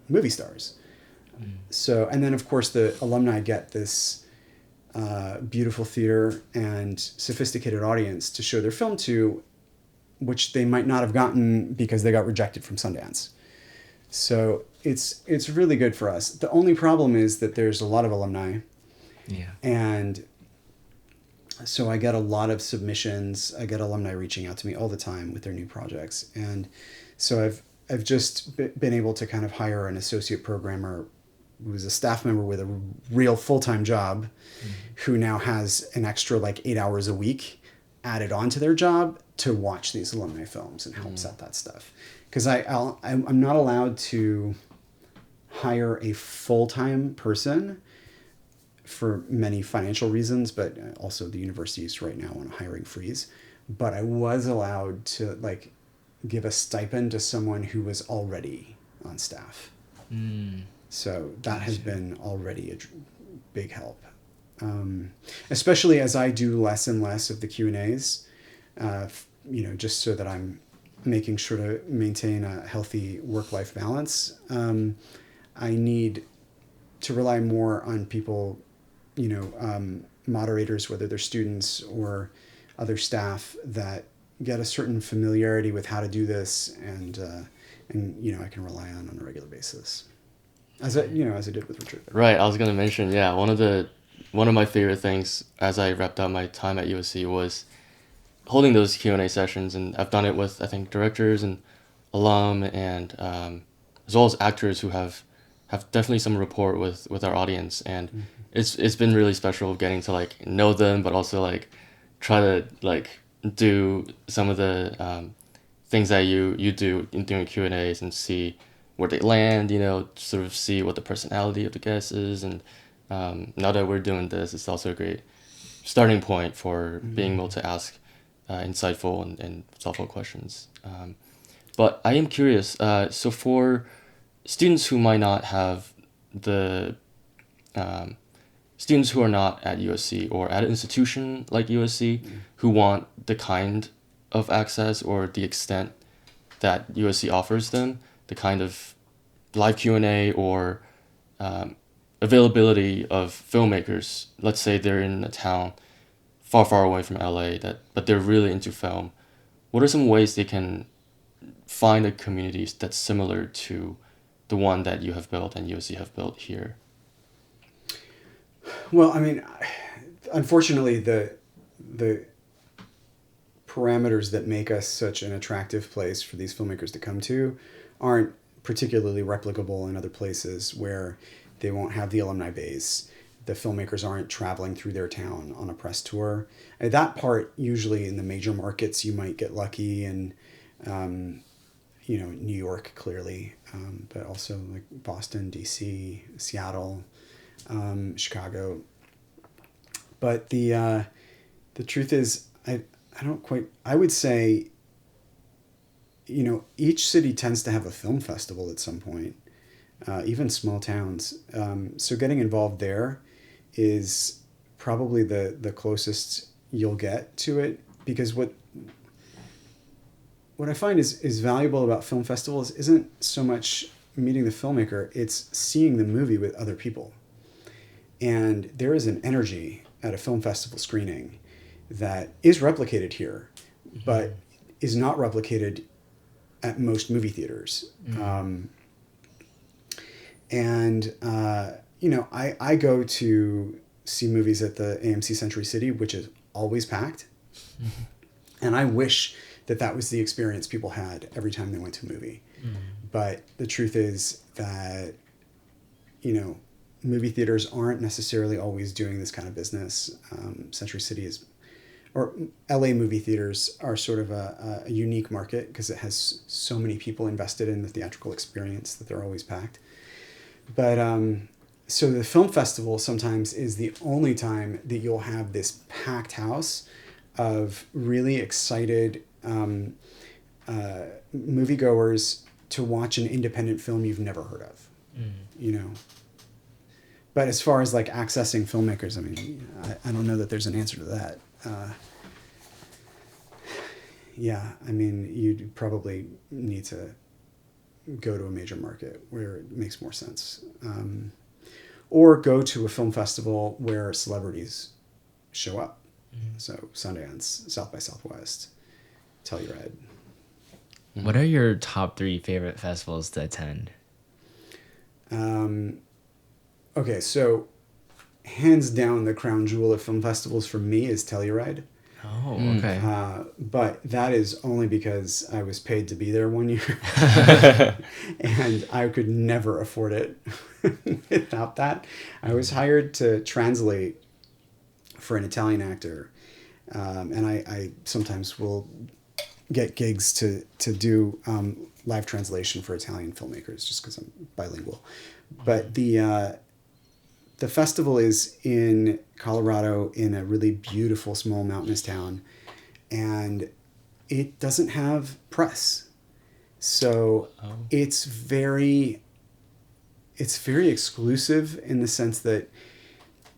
movie stars. So, and then of course the alumni get this beautiful theater and sophisticated audience to show their film to which they might not have gotten because they got rejected from Sundance. So it's really good for us. The only problem is that there's a lot of alumni. Yeah. And so I get a lot of submissions. I get alumni reaching out to me all the time with their new projects. And so I've just been able to kind of hire an associate programmer who was a staff member with a real full-time job, who now has an extra like 8 hours a week added onto their job to watch these alumni films and help set that stuff. Because I'm not allowed to hire a full-time person for many financial reasons, but also the universities right now on a hiring freeze. But I was allowed to like give a stipend to someone who was already on staff. So that has been already a big help. Especially as I do less and less of the Q&As, just so that I'm making sure to maintain a healthy work-life balance. I need to rely more on people, moderators, whether they're students or other staff, that get a certain familiarity with how to do this, and I can rely on a regular basis, as I did with Richard. Right, I was gonna mention, yeah, one of my favorite things as I wrapped up my time at USC was holding those Q&A sessions, and I've done it with, I think, directors and alum, and as well as actors who have definitely some rapport with our audience, and it's been really special getting to like know them, but also like try to like do some of the things that you do in doing Q&As and see where they land, sort of see what the personality of the guest is, and now that we're doing this, it's also a great starting point for being able to ask insightful and thoughtful questions. But I am curious, so for students who might not have students who are not at USC or at an institution like USC who want the kind of access or the extent that USC offers them, the kind of live Q&A or availability of filmmakers. Let's say they're in a town far, far away from LA, but they're really into film. What are some ways they can find a community that's similar to the one that you have built and USC have built here? Well, I mean, unfortunately, the parameters that make us such an attractive place for these filmmakers to come to aren't particularly replicable in other places, where they won't have the alumni base. The filmmakers aren't traveling through their town on a press tour. And that part, usually in the major markets, you might get lucky, and New York, clearly, but also like Boston, DC, Seattle, Chicago. But the truth is, I would say, each city tends to have a film festival at some point, even small towns. So getting involved there is probably the closest you'll get to it, because what I find is valuable about film festivals isn't so much meeting the filmmaker, it's seeing the movie with other people. And there is an energy at a film festival screening that is replicated here, but is not replicated at most movie theaters. I go to see movies at the AMC Century City, which is always packed. And I wish that was the experience people had every time they went to a movie. But the truth is that, movie theaters aren't necessarily always doing this kind of business. Century City or LA movie theaters are sort of a unique market, because it has so many people invested in the theatrical experience that they're always packed. But so the film festival sometimes is the only time that you'll have this packed house of really excited moviegoers to watch an independent film you've never heard of, But as far as like accessing filmmakers, I mean, I don't know that there's an answer to that. You'd probably need to go to a major market where it makes more sense. Or go to a film festival where celebrities show up. So Sundance, South by Southwest, Telluride. What are your top 3 favorite festivals to attend? Okay, so hands down, the crown jewel of film festivals for me is Telluride. Oh, okay. But that is only because I was paid to be there one year. And I could never afford it without that. I was hired to translate for an Italian actor. And I sometimes will get gigs to do live translation for Italian filmmakers just because I'm bilingual. But the festival is in Colorado in a really beautiful small mountainous town, and it doesn't have press. So it's very exclusive in the sense that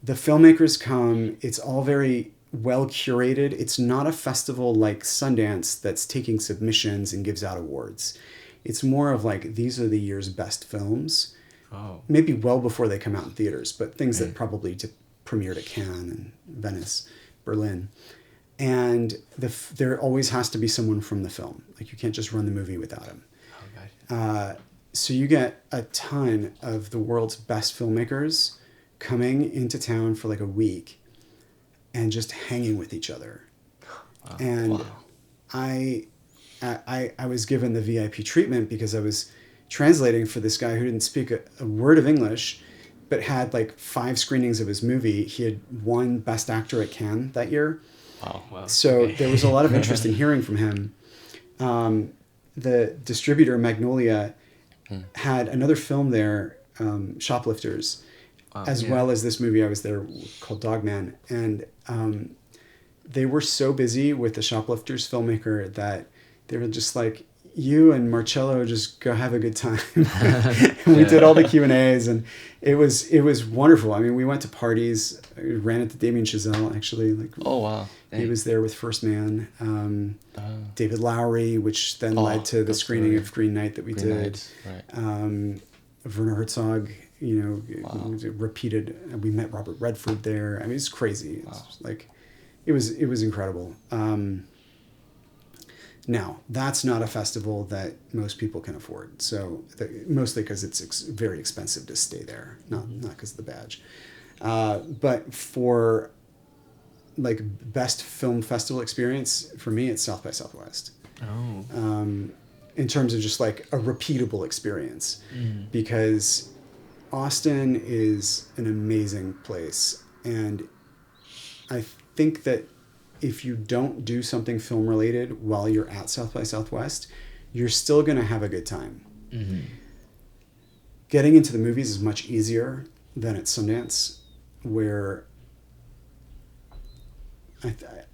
the filmmakers come, it's all very well curated. It's not a festival like Sundance that's taking submissions and gives out awards. It's more of like, these are the year's best films. Maybe well before they come out in theaters, but things that probably premiered at Cannes and Venice, Berlin. And there always has to be someone from the film. Like, you can't just run the movie without him. So you get a ton of the world's best filmmakers coming into town for like a week and just hanging with each other. And I was given the VIP treatment because I was translating for this guy who didn't speak a word of English, but had like 5 screenings of his movie. He had won Best Actor at Cannes that year. Wow. So there was a lot of interest in hearing from him. The distributor, Magnolia, had another film there, Shoplifters, as well as this movie I was there called Dogman. And they were so busy with the Shoplifters filmmaker that they were just like, you and Marcello just go have a good time. And we did all the Q&As, and it was wonderful. I mean, we went to parties. We ran into Damien Chazelle, actually. Like, oh, wow. He was there with First Man. David Lowery, which then led to the screening of Green Knight that we did. Right. Werner Herzog, repeated. We met Robert Redford there. I mean, it's crazy. It's like, it was incredible. Now, that's not a festival that most people can afford. So mostly because it's very expensive to stay there, not because of the badge. But for like best film festival experience, for me, it's South by Southwest. In terms of just like a repeatable experience, because Austin is an amazing place. And I think that if you don't do something film related while you're at South by Southwest, you're still going to have a good time. Getting into the movies is much easier than at Sundance, where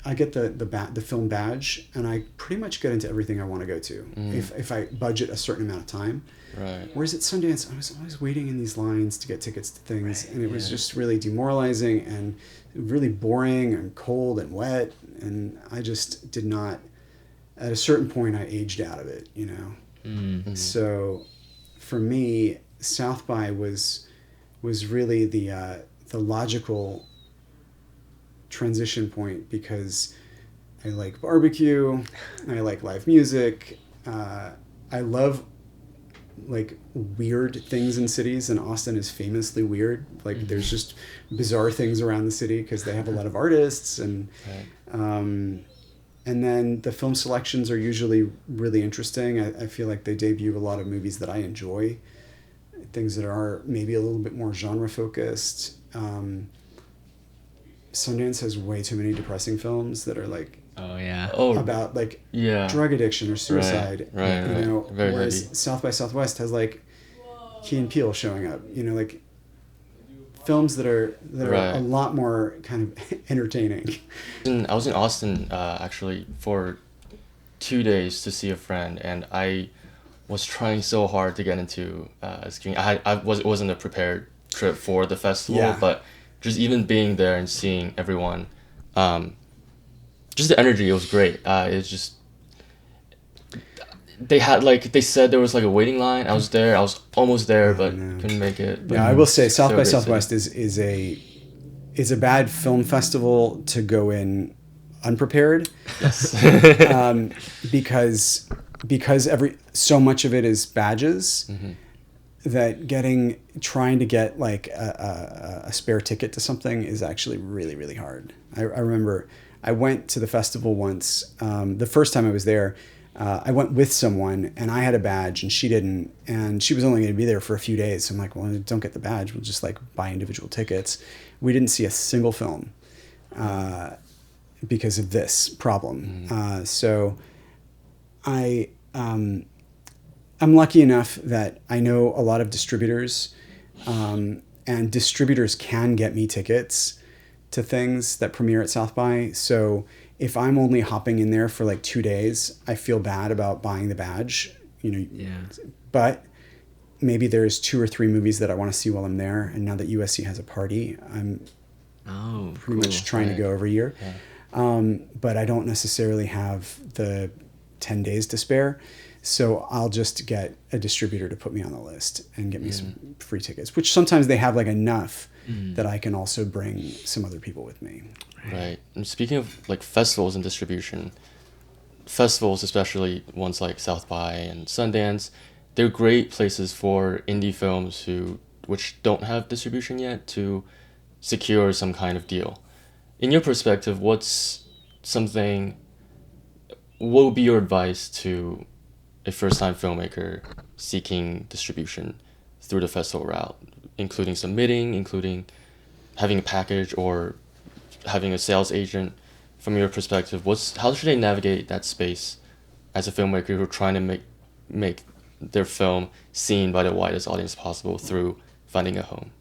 I get the film badge, and I pretty much get into everything I want to go to if I budget a certain amount of time. Right. Whereas at Sundance, I was always waiting in these lines to get tickets to things, and it was just really demoralizing and really boring and cold and wet, and I just did not. At a certain point, I aged out of it, So, for me, South by was really the logical transition point, because I like barbecue, I like live music, I love like weird things in cities, and Austin is famously weird. Like there's just bizarre things around the city because they have a lot of artists, and and then the film selections are usually really interesting. I feel like they debut a lot of movies that I enjoy, things that are maybe a little bit more genre focused. Sundance has way too many depressing films that are like about like drug addiction or suicide. Right. Very whereas heavy. South by Southwest has like Key and Peele showing up. Like films that are a lot more kind of entertaining. I was in Austin actually for 2 days to see a friend, and I was trying so hard to get into a screening. It wasn't a prepared trip for the festival, but just even being there and seeing everyone, just the energy, it was great. It's just, they said there was like a waiting line. I was almost there, but couldn't make it. But I will say South by Southwest is a bad film festival to go in unprepared. Yes. Because because so much of it is badges, that trying to get like a spare ticket to something is actually really, really hard. I remember I went to the festival once. The first time I was there, I went with someone and I had a badge and she didn't, and she was only going to be there for a few days. So I'm like, well, don't get the badge. We'll just like buy individual tickets. We didn't see a single film because of this problem. So I'm lucky enough that I know a lot of distributors, and distributors can get me tickets to things that premiere at South by. So if I'm only hopping in there for like 2 days, I feel bad about buying the badge, but maybe there's 2 or 3 movies that I want to see while I'm there. And now that USC has a party, I'm pretty much trying to go every year. Yeah. But I don't necessarily have the 10 days to spare. So I'll just get a distributor to put me on the list and get me some free tickets, which sometimes they have like enough that I can also bring some other people with me. Right. And speaking of like festivals and distribution, festivals, especially ones like South by and Sundance, they're great places for indie films which don't have distribution yet to secure some kind of deal. In your perspective, what would be your advice to a first-time filmmaker seeking distribution through the festival route, including submitting, including having a package or having a sales agent? From your perspective, how should they navigate that space as a filmmaker who are trying to make their film seen by the widest audience possible through finding a home?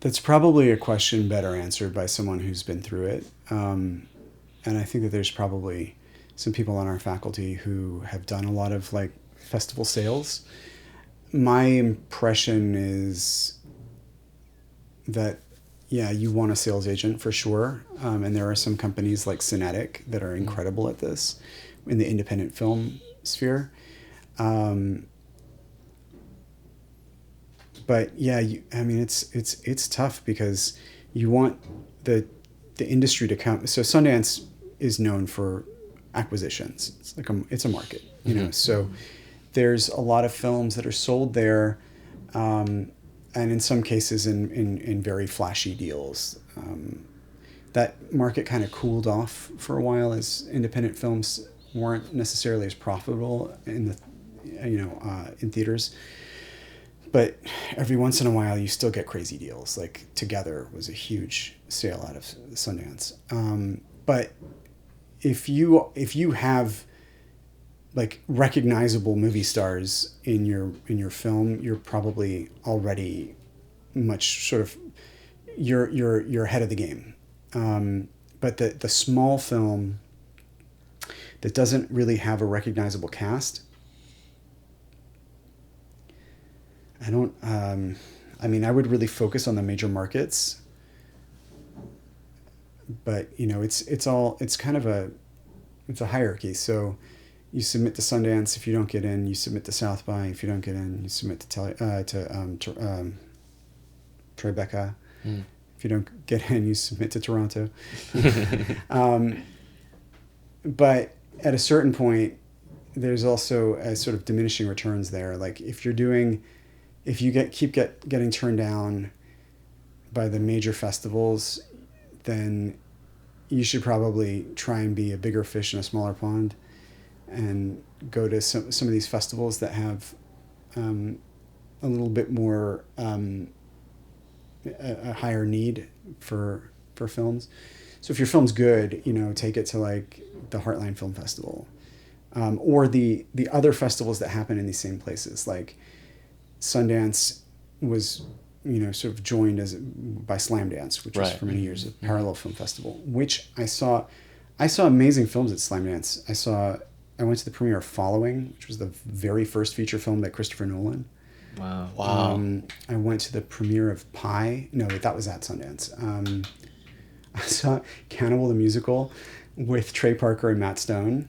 That's probably a question better answered by someone who's been through it. And I think that there's probably some people on our faculty who have done a lot of like festival sales. My impression is that, yeah, you want a sales agent for sure. And there are some companies like Cinetic that are incredible at this in the independent film sphere. But yeah, it's tough because you want the industry to come. So Sundance is known for acquisitions. It's like it's a market, So there's a lot of films that are sold there, and in some cases in very flashy deals. That market kind of cooled off for a while as independent films weren't necessarily as profitable in theaters. But every once in a while, you still get crazy deals. Like Together was a huge sale out of Sundance. But if you have like recognizable movie stars in your film, you're probably already much sort of you're ahead of the game. But the small film that doesn't really have a recognizable cast, I would really focus on the major markets, but it's kind of a hierarchy. So you submit to Sundance. If you don't get in, you submit to South by. If you don't get in, you submit to Tribeca. If you don't get in, you submit to Toronto. But at a certain point, there's also a sort of diminishing returns there. Like if you keep getting turned down by the major festivals, then you should probably try and be a bigger fish in a smaller pond and go to some of these festivals that have a little bit more a higher need for films. So if your film's good, take it to like the Heartland Film Festival, or the other festivals that happen in these same places. Like Sundance was sort of joined by Slamdance, which was for many years a parallel film festival, which I saw amazing films at Slamdance. I went to the premiere of Following, which was the very first feature film by Christopher Nolan. Wow. I went to the premiere of Pi. No, that was at Sundance. I saw Cannibal the Musical with Trey Parker and Matt Stone.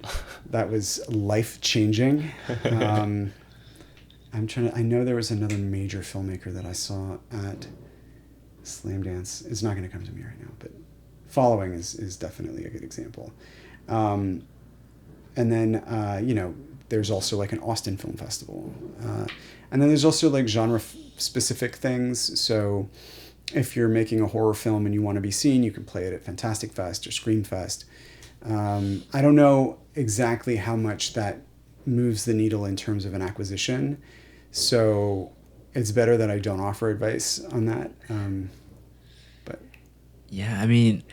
That was life-changing. I know there was another major filmmaker that I saw at Slamdance. It's not going to come to me right now, but Following is definitely a good example. And then, there's also like an Austin Film Festival. And then there's also like genre specific things. So if you're making a horror film and you want to be seen, you can play it at Fantastic Fest or Scream Fest. I don't know exactly how much that moves the needle in terms of an acquisition. So it's better that I don't offer advice on that. But Yeah, I mean,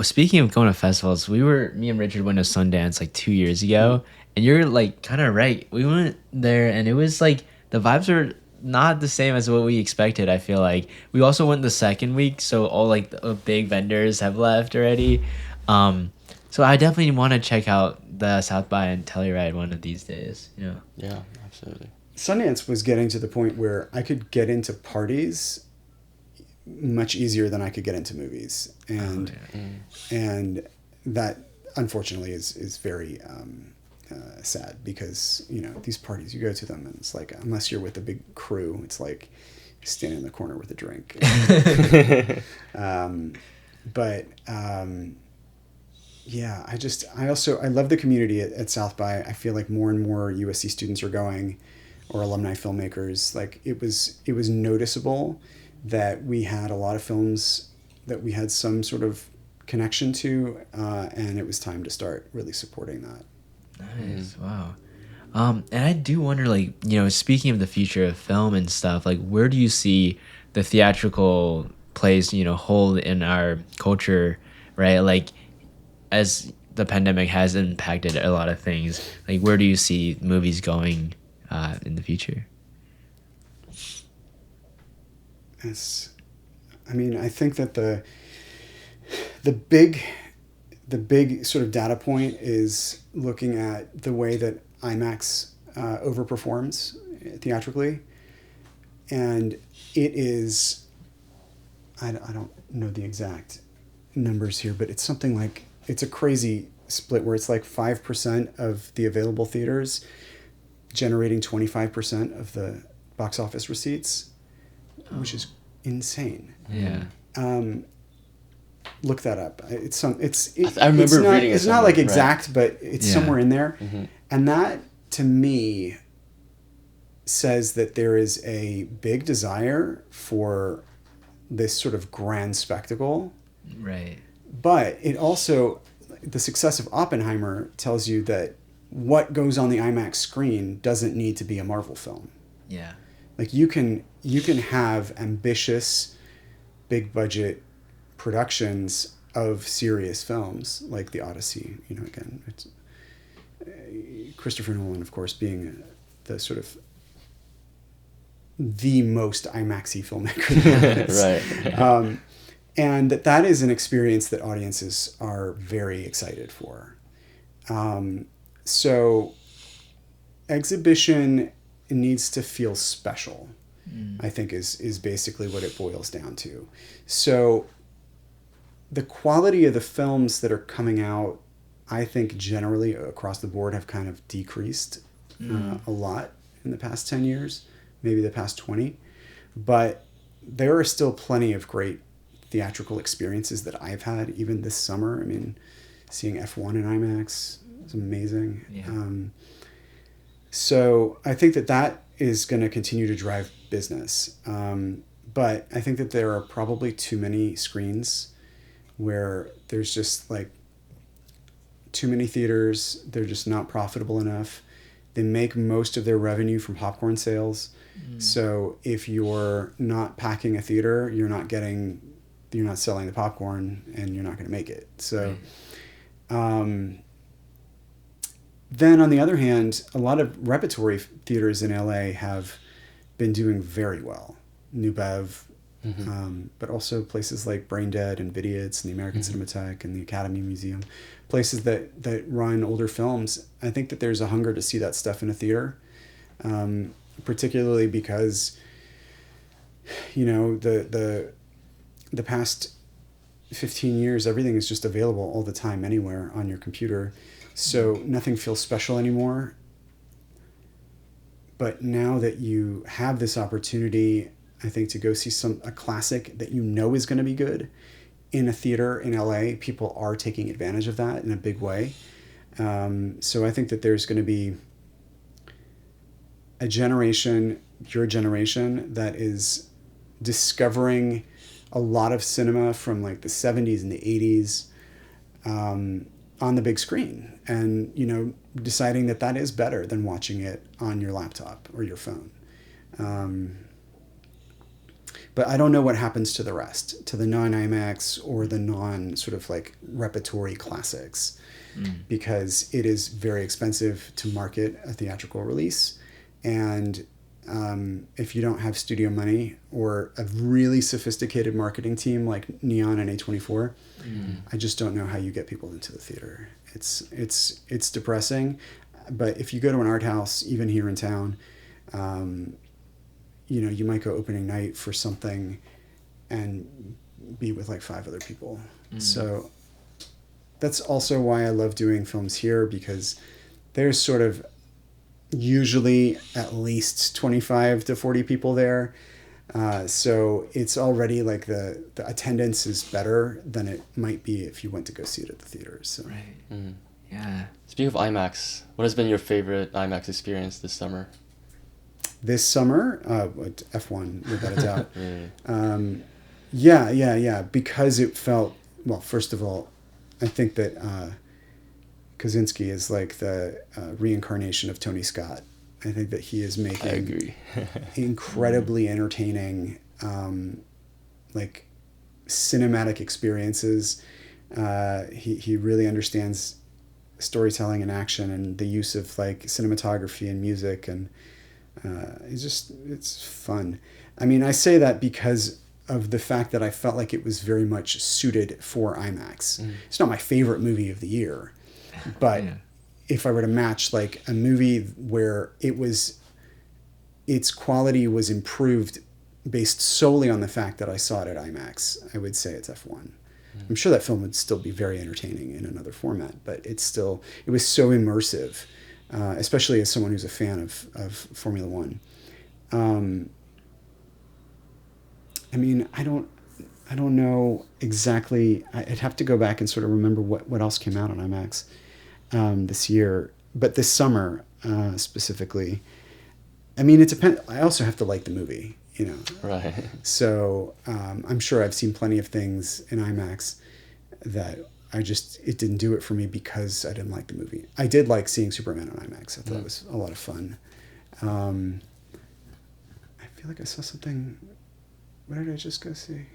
speaking of going to festivals, me and Richard went to Sundance like 2 years ago, and you're like kind of right. We went there, and it was like the vibes were not the same as what we expected. I feel like we also went the second week, so all like the big vendors have left already. So I definitely want to check out the South by and Telluride one of these days. Yeah, absolutely. Sundance was getting to the point where I could get into parties much easier than I could get into movies, and and that unfortunately is very sad, because these parties, you go to them and it's like, unless you're with a big crew, it's like standing in the corner with a drink. Yeah, I love the community at South by. I feel like more and more USC students are going, or alumni filmmakers. Like it was noticeable that we had a lot of films that we had some sort of connection to, and it was time to start really supporting that. Nice. Wow. And I do wonder, like, speaking of the future of film and stuff, like, where do you see the theatrical place, hold in our culture, right? Like, as the pandemic has impacted a lot of things, like, where do you see movies going in the future? I think that the big sort of data point is looking at the way that IMAX overperforms theatrically, and it is, I don't know the exact numbers here, but it's something like, it's a crazy split where it's like 5% of the available theaters generating 25% of the box office receipts, which is insane. Yeah. Look that up. I remember reading it. It's not like exact, but it's somewhere in there. Mm-hmm. And that, to me, says that there is a big desire for this sort of grand spectacle. Right. But it also, the success of Oppenheimer tells you that what goes on the IMAX screen doesn't need to be a Marvel film. Yeah. Like you can have ambitious, big budget productions of serious films like The Odyssey. Again, it's Christopher Nolan, of course, being the sort of the most IMAX-y filmmaker. Right. And that is an experience that audiences are very excited for. So exhibition needs to feel special, I think is basically what it boils down to. So the quality of the films that are coming out, I think generally across the board have kind of decreased a lot in the past 10 years, maybe the past 20. But there are still plenty of great theatrical experiences that I've had even this summer. I mean, seeing F1 in IMAX is amazing. Yeah. So I think that is going to continue to drive business. But I think that there are probably too many screens where there's just like too many theaters. They're just not profitable enough. They make most of their revenue from popcorn sales. So if you're not packing a theater, you're not selling the popcorn, and you're not going to make it. So, then on the other hand, a lot of repertory theaters in LA have been doing very well. New Bev, but also places like Brain Dead and Vidiot's and the American Cinematheque and the Academy Museum, places that run older films. I think that there's a hunger to see that stuff in a theater, particularly because, the past 15 years, everything is just available all the time, anywhere on your computer. So nothing feels special anymore. But now that you have this opportunity, I think, to go see a classic that is going to be good in a theater in LA, people are taking advantage of that in a big way. So I think that there's going to be a generation, your generation, that is discovering a lot of cinema from like the 70s and the 80s on the big screen, and deciding that that is better than watching it on your laptop or your phone. But I don't know what happens to the rest, to the non-IMAX or the non sort of like repertory classics, because it is very expensive to market a theatrical release. And if you don't have studio money or a really sophisticated marketing team like Neon and A24, I just don't know how you get people into the theater. It's depressing. But if you go to an art house, even here in town, you might go opening night for something and be with like 5 other people. So that's also why I love doing films here, because there's sort of usually at least 25 to 40 people there. So it's already like the attendance is better than it might be if you went to go see it at the theater. So. Right. Yeah. Speaking of IMAX, what has been your favorite IMAX experience this summer? This summer, F1 without a doubt. Really? Yeah. Because it felt, well, first of all, I think that Kosinski is like the reincarnation of Tony Scott. I think that he is making I agree. incredibly entertaining, like cinematic experiences. He really understands storytelling and action and the use of like cinematography and music, and it's fun. I mean, I say that because of the fact that I felt like it was very much suited for IMAX. It's not my favorite movie of the year, but if I were to match like a movie where its quality was improved based solely on the fact that I saw it at IMAX, I would say it's F1. I'm sure that film would still be very entertaining in another format, but it was so immersive, especially as someone who's a fan of Formula One. I mean, I don't know exactly. I'd have to go back and sort of remember what else came out on IMAX this year, but this summer specifically. I mean, it depends. I also have to like the movie, Right. So I'm sure I've seen plenty of things in IMAX that it didn't do it for me because I didn't like the movie. I did like seeing Superman on IMAX. I thought it was a lot of fun. I feel like I saw something. What did I just go see?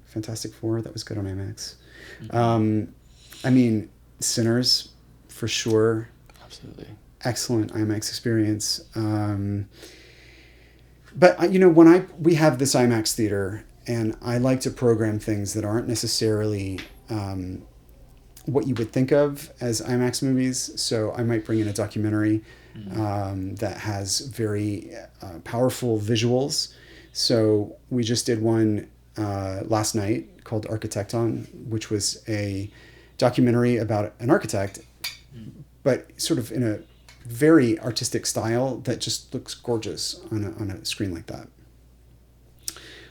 Fantastic Four. That was good on IMAX. I mean, Sinners, for sure. Absolutely. Excellent IMAX experience. But when we have this IMAX theater, and I like to program things that aren't necessarily what you would think of as IMAX movies. So I might bring in a documentary that has very powerful visuals. So we just did one last night called Architecton, which was a documentary about an architect, but sort of in a very artistic style that just looks gorgeous on a screen like that.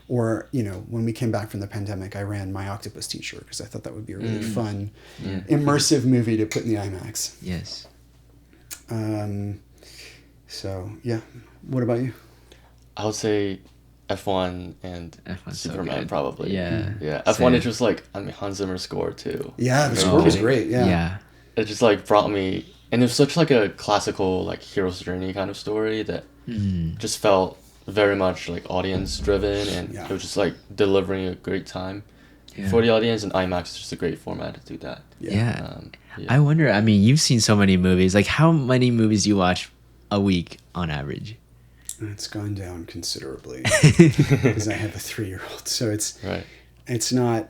Or, when we came back from the pandemic, I ran My Octopus Teacher because I thought that would be a really fun, immersive movie to put in the IMAX. Yes. So, yeah. What about you? I would say F1 and F1's Superman, so probably. Yeah. Yeah. F1, it just Hans Zimmer's score too. Yeah, the score was great. Yeah. It just brought me, and it was such like a classical hero's journey kind of story that just felt very much audience driven, and it was just delivering a great time for the audience. And IMAX is just a great format to do that. Yeah. I wonder, I mean, you've seen so many movies. How many movies do you watch a week on average? It's gone down considerably because I have a 3-year-old. So it's not,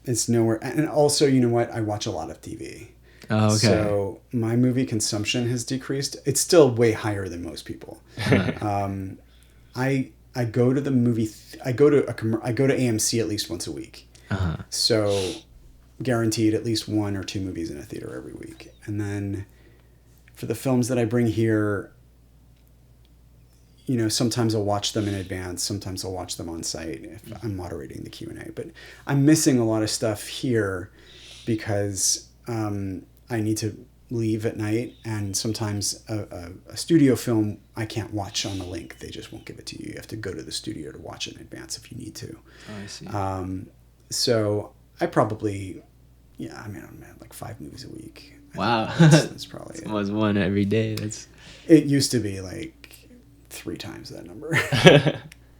it's nowhere. And also, you know what? I watch a lot of TV. Oh, okay. So my movie consumption has decreased. It's still way higher than most people. I go to the movie. I go to AMC at least once a week. So guaranteed at least 1 or 2 movies in a theater every week. And then for the films that I bring here, sometimes I'll watch them in advance. Sometimes I'll watch them on site if I'm moderating the Q&A. But I'm missing a lot of stuff here because I need to leave at night, and sometimes a studio film I can't watch on the link. They just won't give it to you. You have to go to the studio to watch it in advance if you need to. Oh, I see. So I probably, I'm at like 5 movies a week. Wow. That's probably it's almost one every day. It used to be like 3 times that number.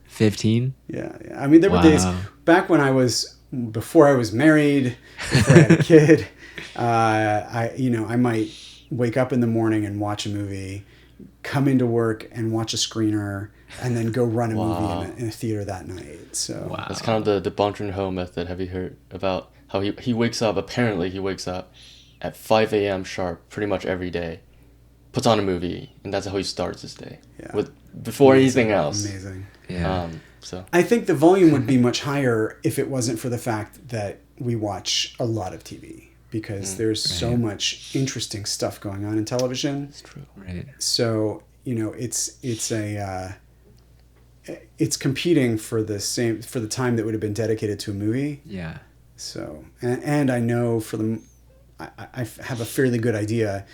15? Yeah. I mean, there were days back when before I was married, before I had a kid, I might wake up in the morning and watch a movie, come into work and watch a screener, and then go run a movie in a theater that night. So that's kind of the Bong Joon-ho method. Have you heard about how he wakes up? Apparently, he wakes up at 5 a.m. sharp pretty much every day, puts on a movie, and that's how he starts his day. Yeah. Before anything else. Amazing. Yeah. So I think the volume would be much higher if it wasn't for the fact that we watch a lot of TV, because there's so much interesting stuff going on in television. That's true. Right. So, it's competing for the time that would have been dedicated to a movie. Yeah. So, and I know I have a fairly good idea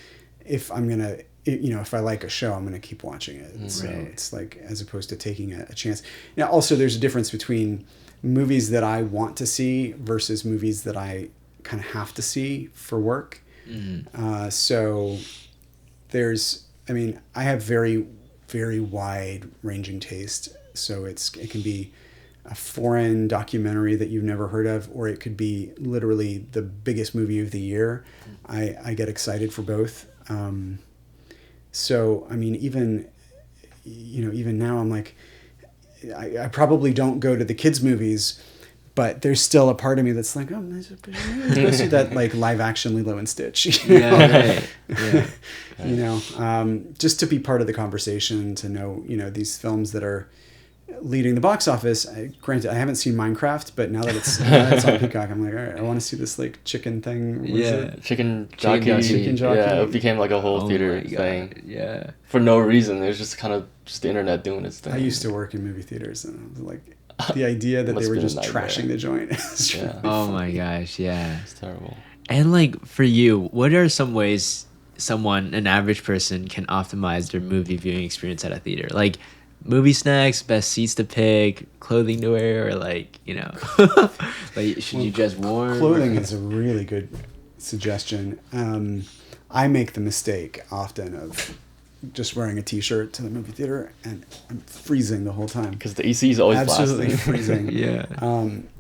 if I'm going to, if I like a show, I'm going to keep watching it. So it's like, as opposed to taking a chance. Now, also there's a difference between movies that I want to see versus movies that I kind of have to see for work. Mm-hmm. So I have very, very wide ranging taste. So it can be a foreign documentary that you've never heard of, or it could be literally the biggest movie of the year. I get excited for both. So, I mean, even now I'm like, I probably don't go to the kids' movies, but there's still a part of me that's like, go see that like live action Lilo and Stitch. Yeah. Just to be part of the conversation, to know, these films that are leading the box office. Granted, I haven't seen Minecraft, but now that it's on Peacock, I'm like, all right, I want to see this like chicken thing. Chicken jockey. Yeah, it became like a whole theater thing. Yeah. For no reason. It was just kind of just the internet doing its thing. I used to work in movie theaters, and I was like, the idea that they were just trashing the joint. Oh my gosh, yeah. It's terrible. And like for you, what are some ways an average person, can optimize their movie viewing experience at a theater? Like movie snacks, best seats to pick, clothing to wear, or like, like should you dress warm? Clothing is a really good suggestion. I make the mistake often of just wearing a t-shirt to the movie theater, and I'm freezing the whole time. Because the AC is always absolutely blasting. freezing. Yeah.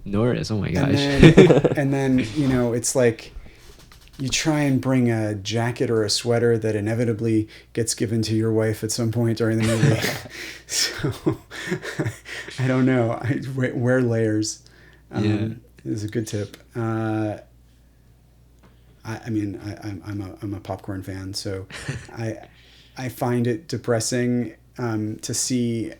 Norris, oh my gosh. And then, it's like you try and bring a jacket or a sweater that inevitably gets given to your wife at some point during the movie. So I don't know. I wear layers. Is a good tip. I'm a popcorn fan, so I find it depressing to see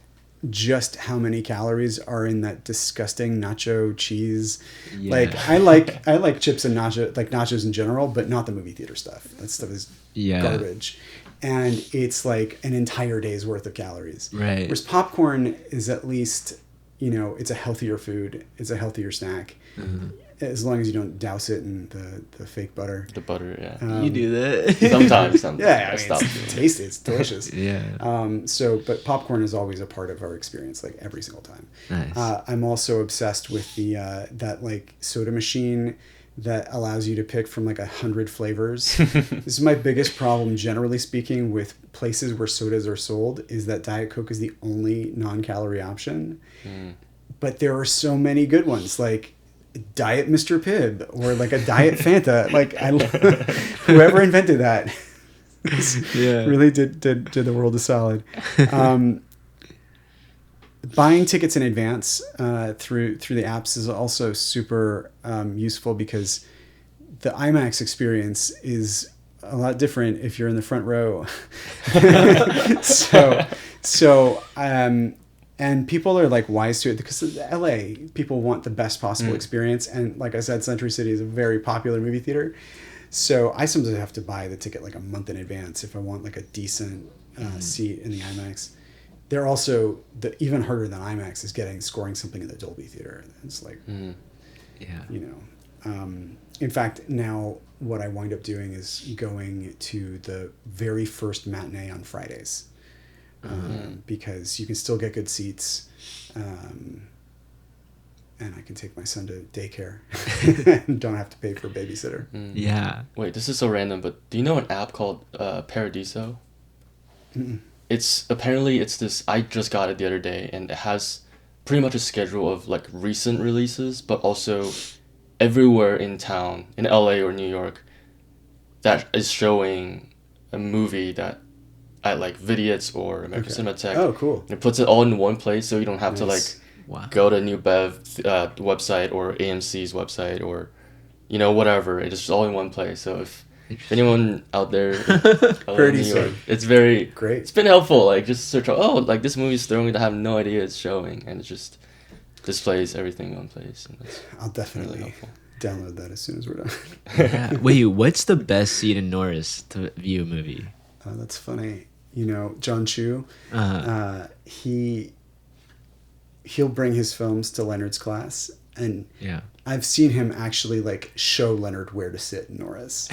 just how many calories are in that disgusting nacho cheese. Yeah. Like I like chips and nachos in general, but not the movie theater stuff. That stuff is garbage. And it's like an entire day's worth of calories. Right. Whereas popcorn is at least, it's a healthier food. It's a healthier snack. Mm-hmm. As long as you don't douse it in the fake butter. The butter, yeah. You do that. Sometimes. Yeah, it's tasty. It's delicious. Yeah. But popcorn is always a part of our experience, like every single time. Nice. I'm also obsessed with that like soda machine that allows you to pick from like 100 flavors. This is my biggest problem, generally speaking, with places where sodas are sold, is that Diet Coke is the only non-calorie option. But there are so many good ones, like Diet Mr. Pibb or like a Diet Fanta. Like whoever invented that really did the world a solid. Buying tickets in advance through the apps is also super useful, because the IMAX experience is a lot different if you're in the front row. And people are like wise to it, because in LA, people want the best possible experience. And like I said, Century City is a very popular movie theater. So I sometimes have to buy the ticket like a month in advance if I want like a decent seat in the IMAX. They're also, even harder than IMAX is scoring something in the Dolby Theater. It's like, In fact, now what I wind up doing is going to the very first matinee on Fridays, because you can still get good seats, and I can take my son to daycare and don't have to pay for a babysitter. Yeah. Wait, this is so random, but do you know an app called Paradiso? Mm-mm. It's this. I just got it the other day, and it has pretty much a schedule of like recent releases, but also everywhere in town, in LA or New York, that is showing a movie that at like Vidiot's or American Cinematheque. Oh, cool. It puts it all in one place, so you don't have to like Wow. go to New Bev website or AMC's website or whatever. It's just all in one place. So if anyone out there in New York, it's very great. It's been helpful. Like just search out, like this movie's throwing that I have no idea it's showing, and it just displays everything in one place. And that's I'll definitely really helpful. download that as soon as we're done. Yeah. Wait, what's the best seat in Norris to view a movie? That's funny. John Chu, he'll bring his films to Leonard's class, and Yeah. I've seen him actually like show Leonard where to sit in Norris.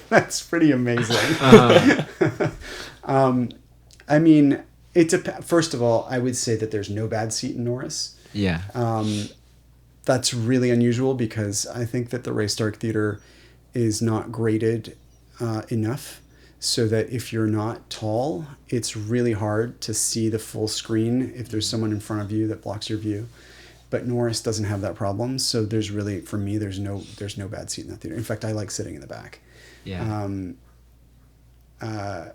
That's pretty amazing. I mean, first of all, I would say that there's no bad seat in Norris. Yeah. That's really unusual because I think that the Ray Stark Theater is not graded enough, so that if you're not tall, it's really hard to see the full screen if there's someone in front of you that blocks your view. But Norris doesn't have that problem, so there's really, for me, there's no bad seat in that theater. In fact, I like sitting in the back. Yeah. I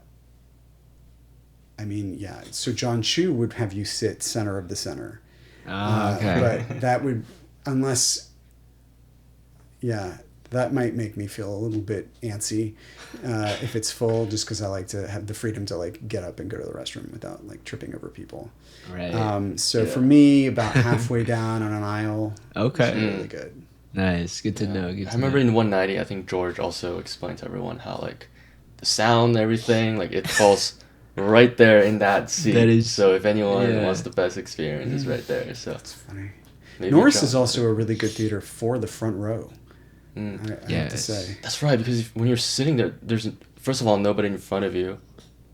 mean, yeah. So John Chu would have you sit center of the center. Okay. But that would, that might make me feel a little bit antsy if it's full, just because I like to have the freedom to like get up and go to the restroom without like tripping over people. Right. For me, about halfway down on an aisle, Okay. is really good. Nice. Good to know. I remember in 190, I think George also explained to everyone how like the sound and everything, like it falls right there in that seat. That is, so if anyone wants the best experience, it's right there. So That's funny. maybe Norris is also a really good theater for the front row. I have to say. That's right, because when you're sitting there, there's first of all nobody in front of you,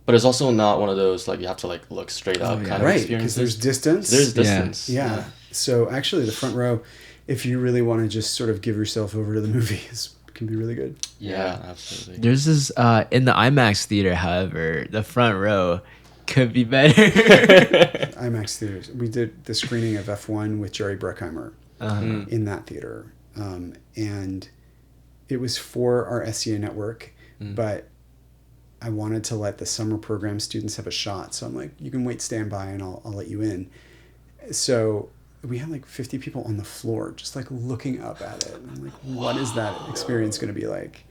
but it's also not one of those like you have to like look straight up kind of Right, experiences. because there's distance. There's distance. Yeah. So actually, the front row, if you really want to just sort of give yourself over to the movies, can be really good. Yeah, absolutely. There's this in the IMAX theater, however, the front row could be better. IMAX theaters. We did the screening of F1 with Jerry Bruckheimer in that theater. And it was for our SCA network, but I wanted to let the summer program students have a shot. So I'm like, you can wait standby and I'll let you in. So we had like 50 people on the floor just like looking up at it. And I'm like, what is that experience going to be like?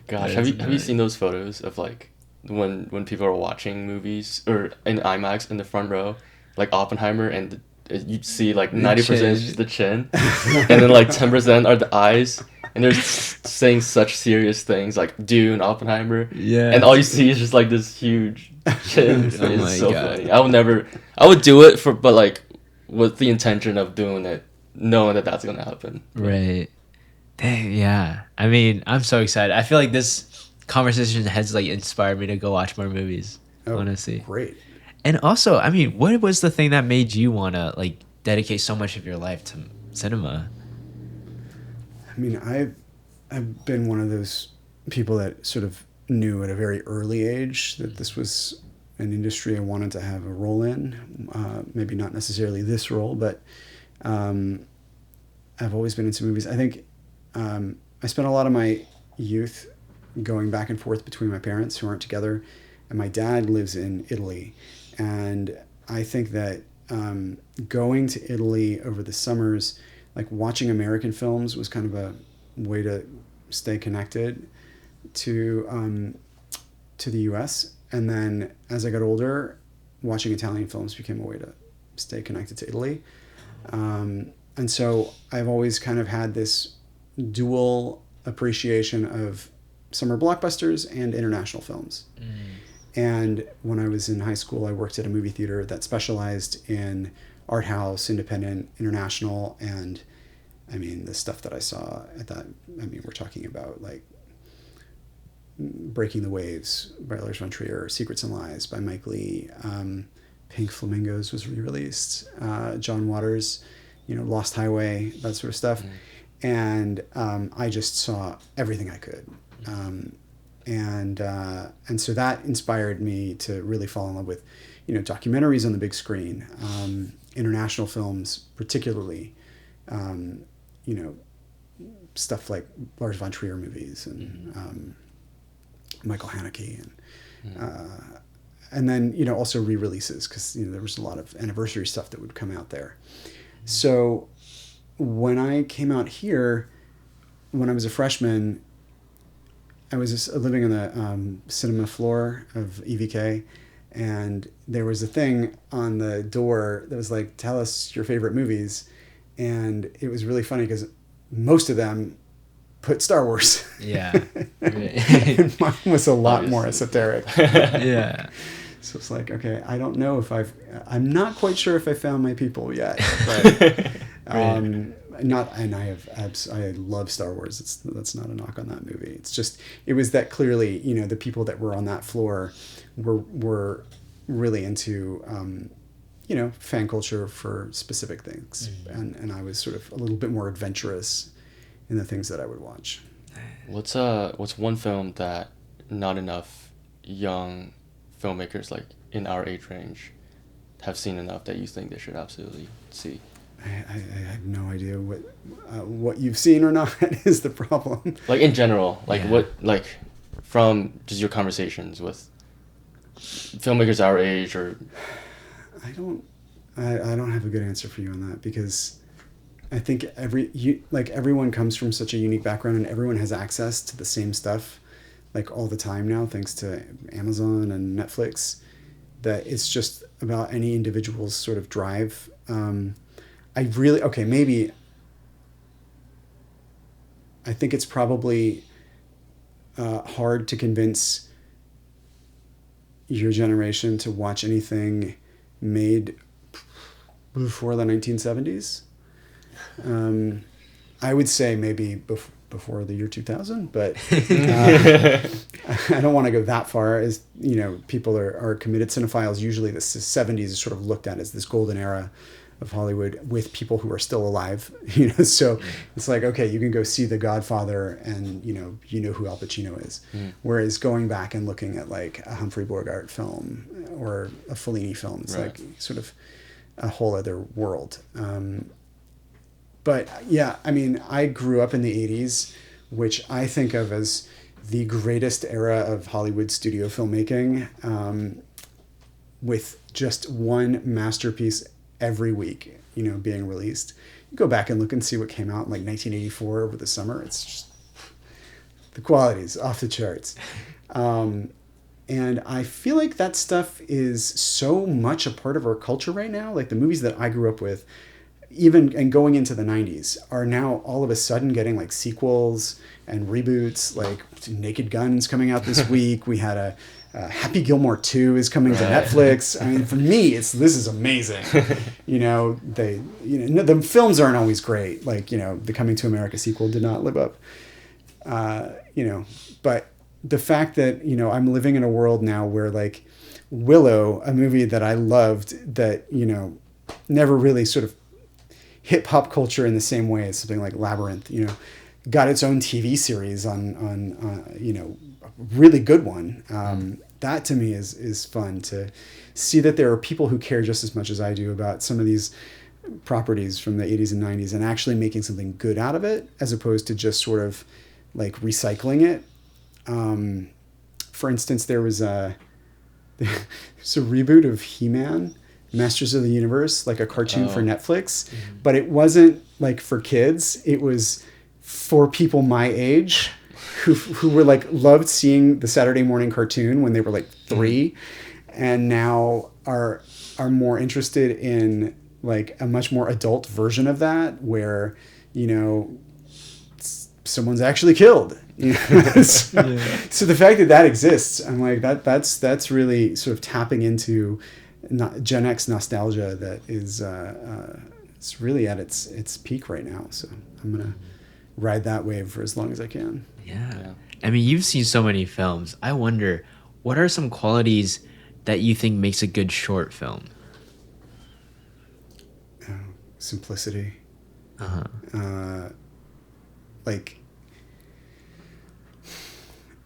Gosh, have you seen those photos of like when people are watching movies or in IMAX in the front row, like Oppenheimer, and you'd see like 90% is just the chin, and then like 10% are the eyes, and they're saying such serious things like Dune, Oppenheimer, and all you see is just like this huge chin. It's so funny. I would do it but like with the intention of doing it, knowing that that's gonna happen. Right. Dang, yeah. I mean, I'm so excited. I feel like this conversation has like inspired me to go watch more movies. Honestly. Great. And also, I mean, what was the thing that made you want to like dedicate so much of your life to cinema? I mean, I've been one of those people that sort of knew at a very early age that this was an industry I wanted to have a role in. Maybe not necessarily this role, but I've always been into movies. I think I spent a lot of my youth going back and forth between my parents who aren't together, and my dad lives in Italy. And I think that going to Italy over the summers, like watching American films, was kind of a way to stay connected to the U.S. And then as I got older, watching Italian films became a way to stay connected to Italy. And so I've always kind of had this dual appreciation of summer blockbusters and international films. And when I was in high school, I worked at a movie theater that specialized in art house, independent, international, and I mean, the stuff that I saw at that, I mean, we're talking about like Breaking the Waves by Lars von Trier, Secrets and Lies by Mike Leigh, Pink Flamingos was re-released, John Waters, Lost Highway, that sort of stuff. And I just saw everything I could. And so that inspired me to really fall in love with, documentaries on the big screen, international films, particularly, stuff like Lars von Trier movies and Michael Haneke and then also re-releases, because there was a lot of anniversary stuff that would come out there. So when I came out here, when I was a freshman, I was just living on the cinema floor of EVK, and there was a thing on the door that was like, tell us your favorite movies. And it was really funny because most of them put Star Wars. Yeah. And mine was a lot more esoteric. Yeah. So it's like, okay, I don't know if I'm not quite sure if I found my people yet, but I love Star Wars. That's not a knock on that movie. It's just, it was that clearly, the people that were on that floor were really into, fan culture for specific things. And I was sort of a little bit more adventurous in the things that I would watch. What's one film that not enough young filmmakers like in our age range have seen enough that you think they should absolutely see? I have no idea what you've seen or not is the problem. Like in general, what, like from just your conversations with filmmakers our age, or I don't have a good answer for you on that, because I think everyone comes from such a unique background, and everyone has access to the same stuff like all the time now, thanks to Amazon and Netflix, that it's just about any individual's sort of drive. Maybe I think it's probably hard to convince your generation to watch anything made before the 1970s. I would say maybe before the year 2000, but I don't want to go that far. As people are committed cinephiles. Usually the 70s is sort of looked at as this golden era of Hollywood with people who are still alive, so it's like, okay, you can go see The Godfather and you know who Al Pacino is. Whereas going back and looking at like a Humphrey Bogart film or a Fellini film, it's like sort of a whole other world. But yeah, I mean, I grew up in the 80s, which I think of as the greatest era of Hollywood studio filmmaking, with just one masterpiece every week, being released. You go back and look and see what came out in like 1984 over the summer. It's just, the quality's off the charts. And I feel like that stuff is so much a part of our culture right now. Like the movies that I grew up with, even and going into the 90s, are now all of a sudden getting like sequels and reboots, like Naked Gun's coming out this week. We had a Happy Gilmore 2 is coming to Netflix. I mean, for me, this is amazing. The films aren't always great. Like, the Coming to America sequel did not live up. But the fact that, I'm living in a world now where like Willow, a movie that I loved that, never really sort of hit pop culture in the same way as something like Labyrinth, got its own TV series on a really good one. That to me is fun to see, that there are people who care just as much as I do about some of these properties from the 80s and 90s and actually making something good out of it, as opposed to just sort of like recycling it. For instance, there was a reboot of He-Man, Masters of the Universe, like a cartoon for Netflix, but it wasn't like for kids. It was for people my age who were like loved seeing the Saturday morning cartoon when they were like 3, and now are more interested in like a much more adult version of that, where someone's actually killed. So the fact that exists, I'm like, that's really sort of tapping into Gen X nostalgia that is it's really at its peak right now. So I'm gonna ride that wave for as long as I can. Yeah. I mean, you've seen so many films. I wonder, what are some qualities that you think makes a good short film? Simplicity. Like,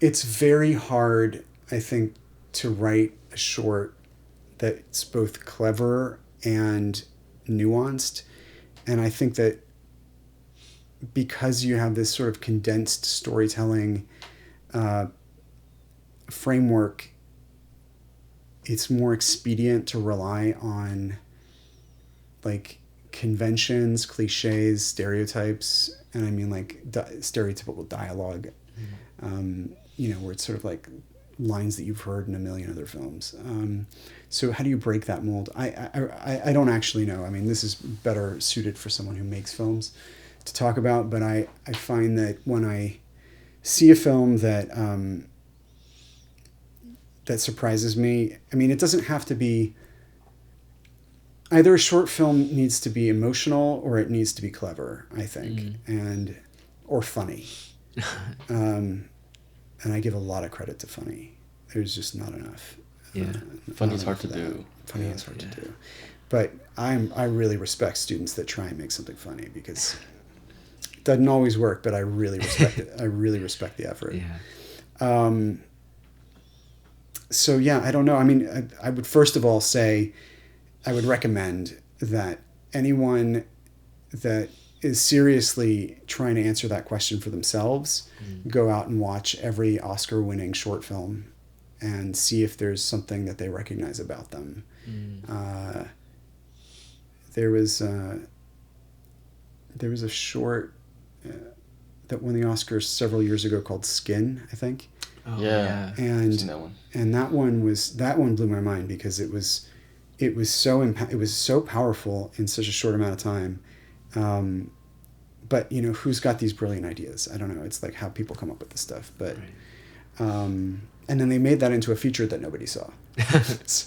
it's very hard, I think, to write a short that's both clever and nuanced. And I think that because you have this sort of condensed storytelling framework, it's more expedient to rely on like conventions, cliches, stereotypes, and I mean like stereotypical dialogue, where it's sort of like lines that you've heard in a million other films. So how do you break that mold? I don't actually know. I mean, this is better suited for someone who makes films to talk about, but I find that when I see a film that that surprises me, I mean, it doesn't have to be, either a short film needs to be emotional or it needs to be clever, I think, or funny. And I give a lot of credit to funny. There's just not enough. Yeah. Funny is hard to do. Funny is hard to do. But I really respect students that try and make something funny, because it doesn't always work, but I really respect it. I really respect the effort. Yeah. So yeah, I don't know. I mean, I would first of all say, I would recommend that anyone that is seriously trying to answer that question for themselves go out and watch every Oscar-winning short film and see if there's something that they recognize about them. There was a short that won the Oscars several years ago called Skin, I think. Oh, yeah. And that one. And that one blew my mind, because it was so powerful in such a short amount of time. But who's got these brilliant ideas? I don't know. It's like how people come up with this stuff. But and then they made that into a feature that nobody saw.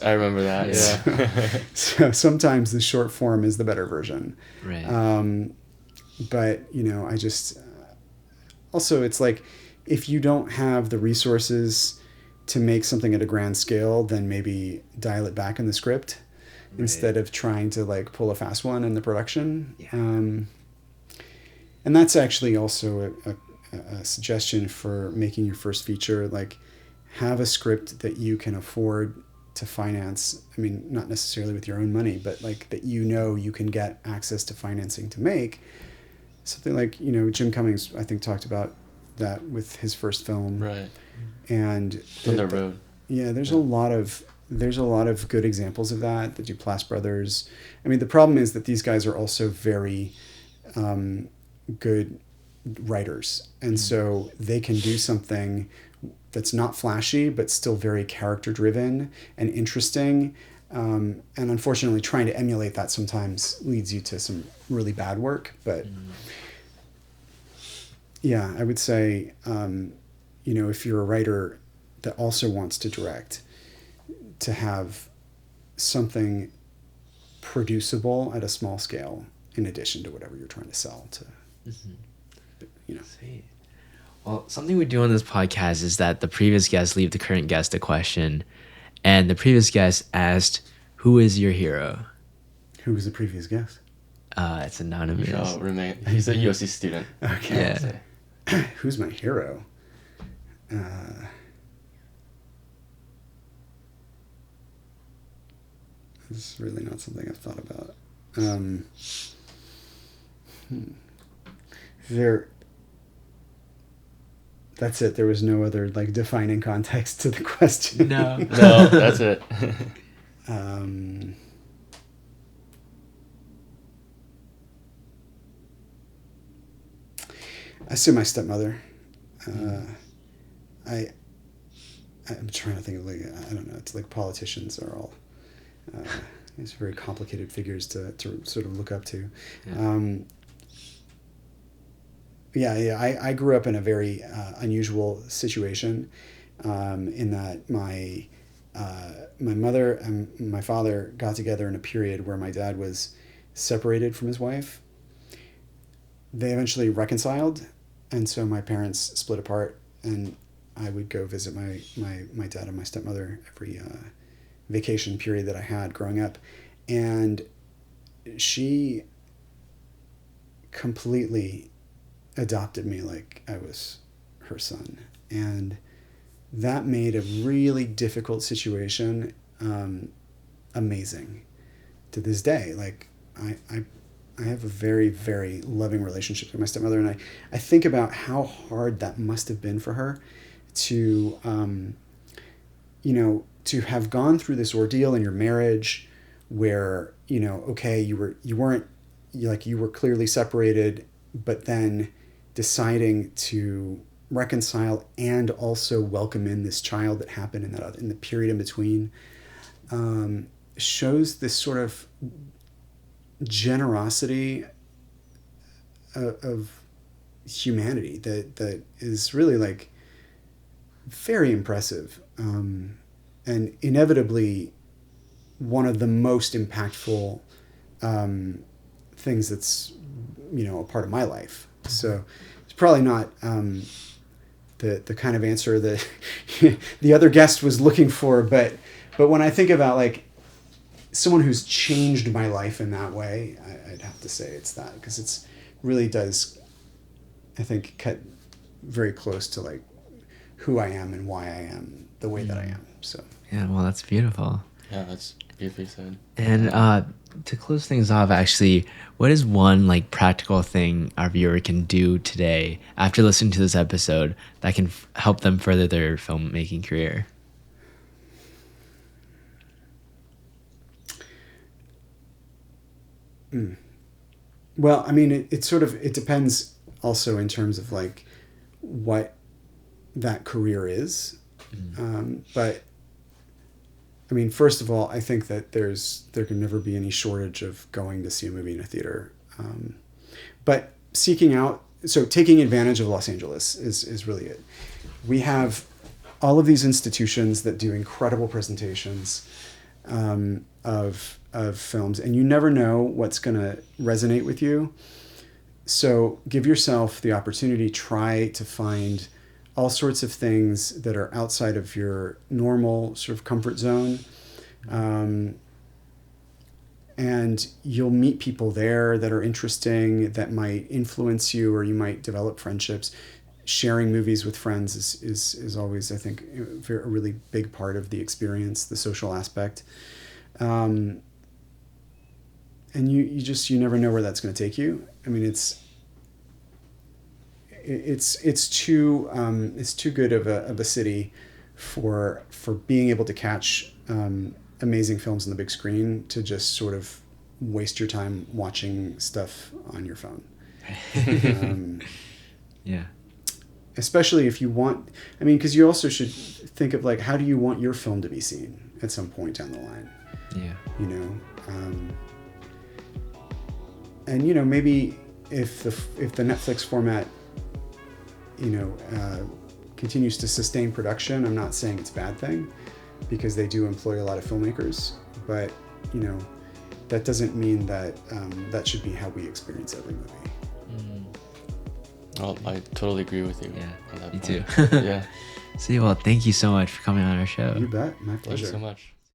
I remember that. Yeah. So sometimes the short form is the better version. Right. But I just also, it's like, if you don't have the resources to make something at a grand scale, then maybe dial it back in the script instead of trying to like pull a fast one in the production. Yeah. And that's actually also a suggestion for making your first feature. Like, have a script that you can afford to finance. I mean, not necessarily with your own money, but like that you can get access to financing to make something. Like, Jim Cummings, I think, talked about that with his first film. Right. And On the road. Yeah, there's a lot of good examples of that. The Duplass brothers. I mean, the problem is that these guys are also very good writers, and so they can do something that's not flashy but still very character driven and interesting. And unfortunately, trying to emulate that sometimes leads you to some really bad work. But yeah, I would say, if you're a writer that also wants to direct, to have something producible at a small scale in addition to whatever you're trying to sell to, Sweet. Well, something we do on this podcast is that the previous guest leave the current guest a question, and the previous guest asked, "Who is your hero?" Who was the previous guest? It's anonymous. Oh, remain. He's a USC student. Okay. Yeah. Who's my hero? This is really not something I've thought about. That's it. There was no other like defining context to the question. No. No, that's it. I say my stepmother. I'm trying to think of, like, I don't know. It's like politicians are all these very complicated figures to sort of look up to. I grew up in a very unusual situation, in that my mother and my father got together in a period where my dad was separated from his wife. They eventually reconciled, and so my parents split apart, and I would go visit my dad and my stepmother every vacation period that I had growing up. And she completely adopted me like I was her son. And that made a really difficult situation amazing to this day. Like I have a very, very loving relationship with my stepmother, and I think about how hard that must have been for her to, to have gone through this ordeal in your marriage where, okay, you were clearly separated, but then deciding to reconcile and also welcome in this child that happened in the period in between, shows this sort of generosity of humanity that is really like very impressive, and inevitably one of the most impactful things that's a part of my life. So it's probably not the kind of answer that the other guest was looking for, but when I think about like someone who's changed my life in that way, I'd have to say it's that, because it's really does, I think, cut very close to like who I am and why I am the way that I am. So yeah, well, that's beautiful. Yeah, that's beautifully said. And to close things off, actually, what is one like practical thing our viewer can do today after listening to this episode that can help them further their filmmaking career? Well, I mean, it depends also in terms of like what that career is. But I mean, first of all, I think that there can never be any shortage of going to see a movie in a theater. But taking advantage of Los Angeles is really it. We have all of these institutions that do incredible presentations of films, and you never know what's going to resonate with you. So give yourself the opportunity, try to find all sorts of things that are outside of your normal sort of comfort zone. And you'll meet people there that are interesting, that might influence you, or you might develop friendships. Sharing movies with friends is always, I think, a really big part of the experience, the social aspect. And you never know where that's going to take you. I mean, it's too good of a city for being able to catch amazing films on the big screen to just sort of waste your time watching stuff on your phone. Yeah. Especially if you want, I mean, because you also should think of like, how do you want your film to be seen at some point down the line? Yeah. And maybe if the Netflix format continues to sustain production, I'm not saying it's a bad thing, because they do employ a lot of filmmakers, but that doesn't mean that that should be how we experience every movie. Well, I totally agree with you. Yeah, on that me point. too. Yeah. So, well, thank you so much for coming on our show. You bet. My Thank you pleasure. so much.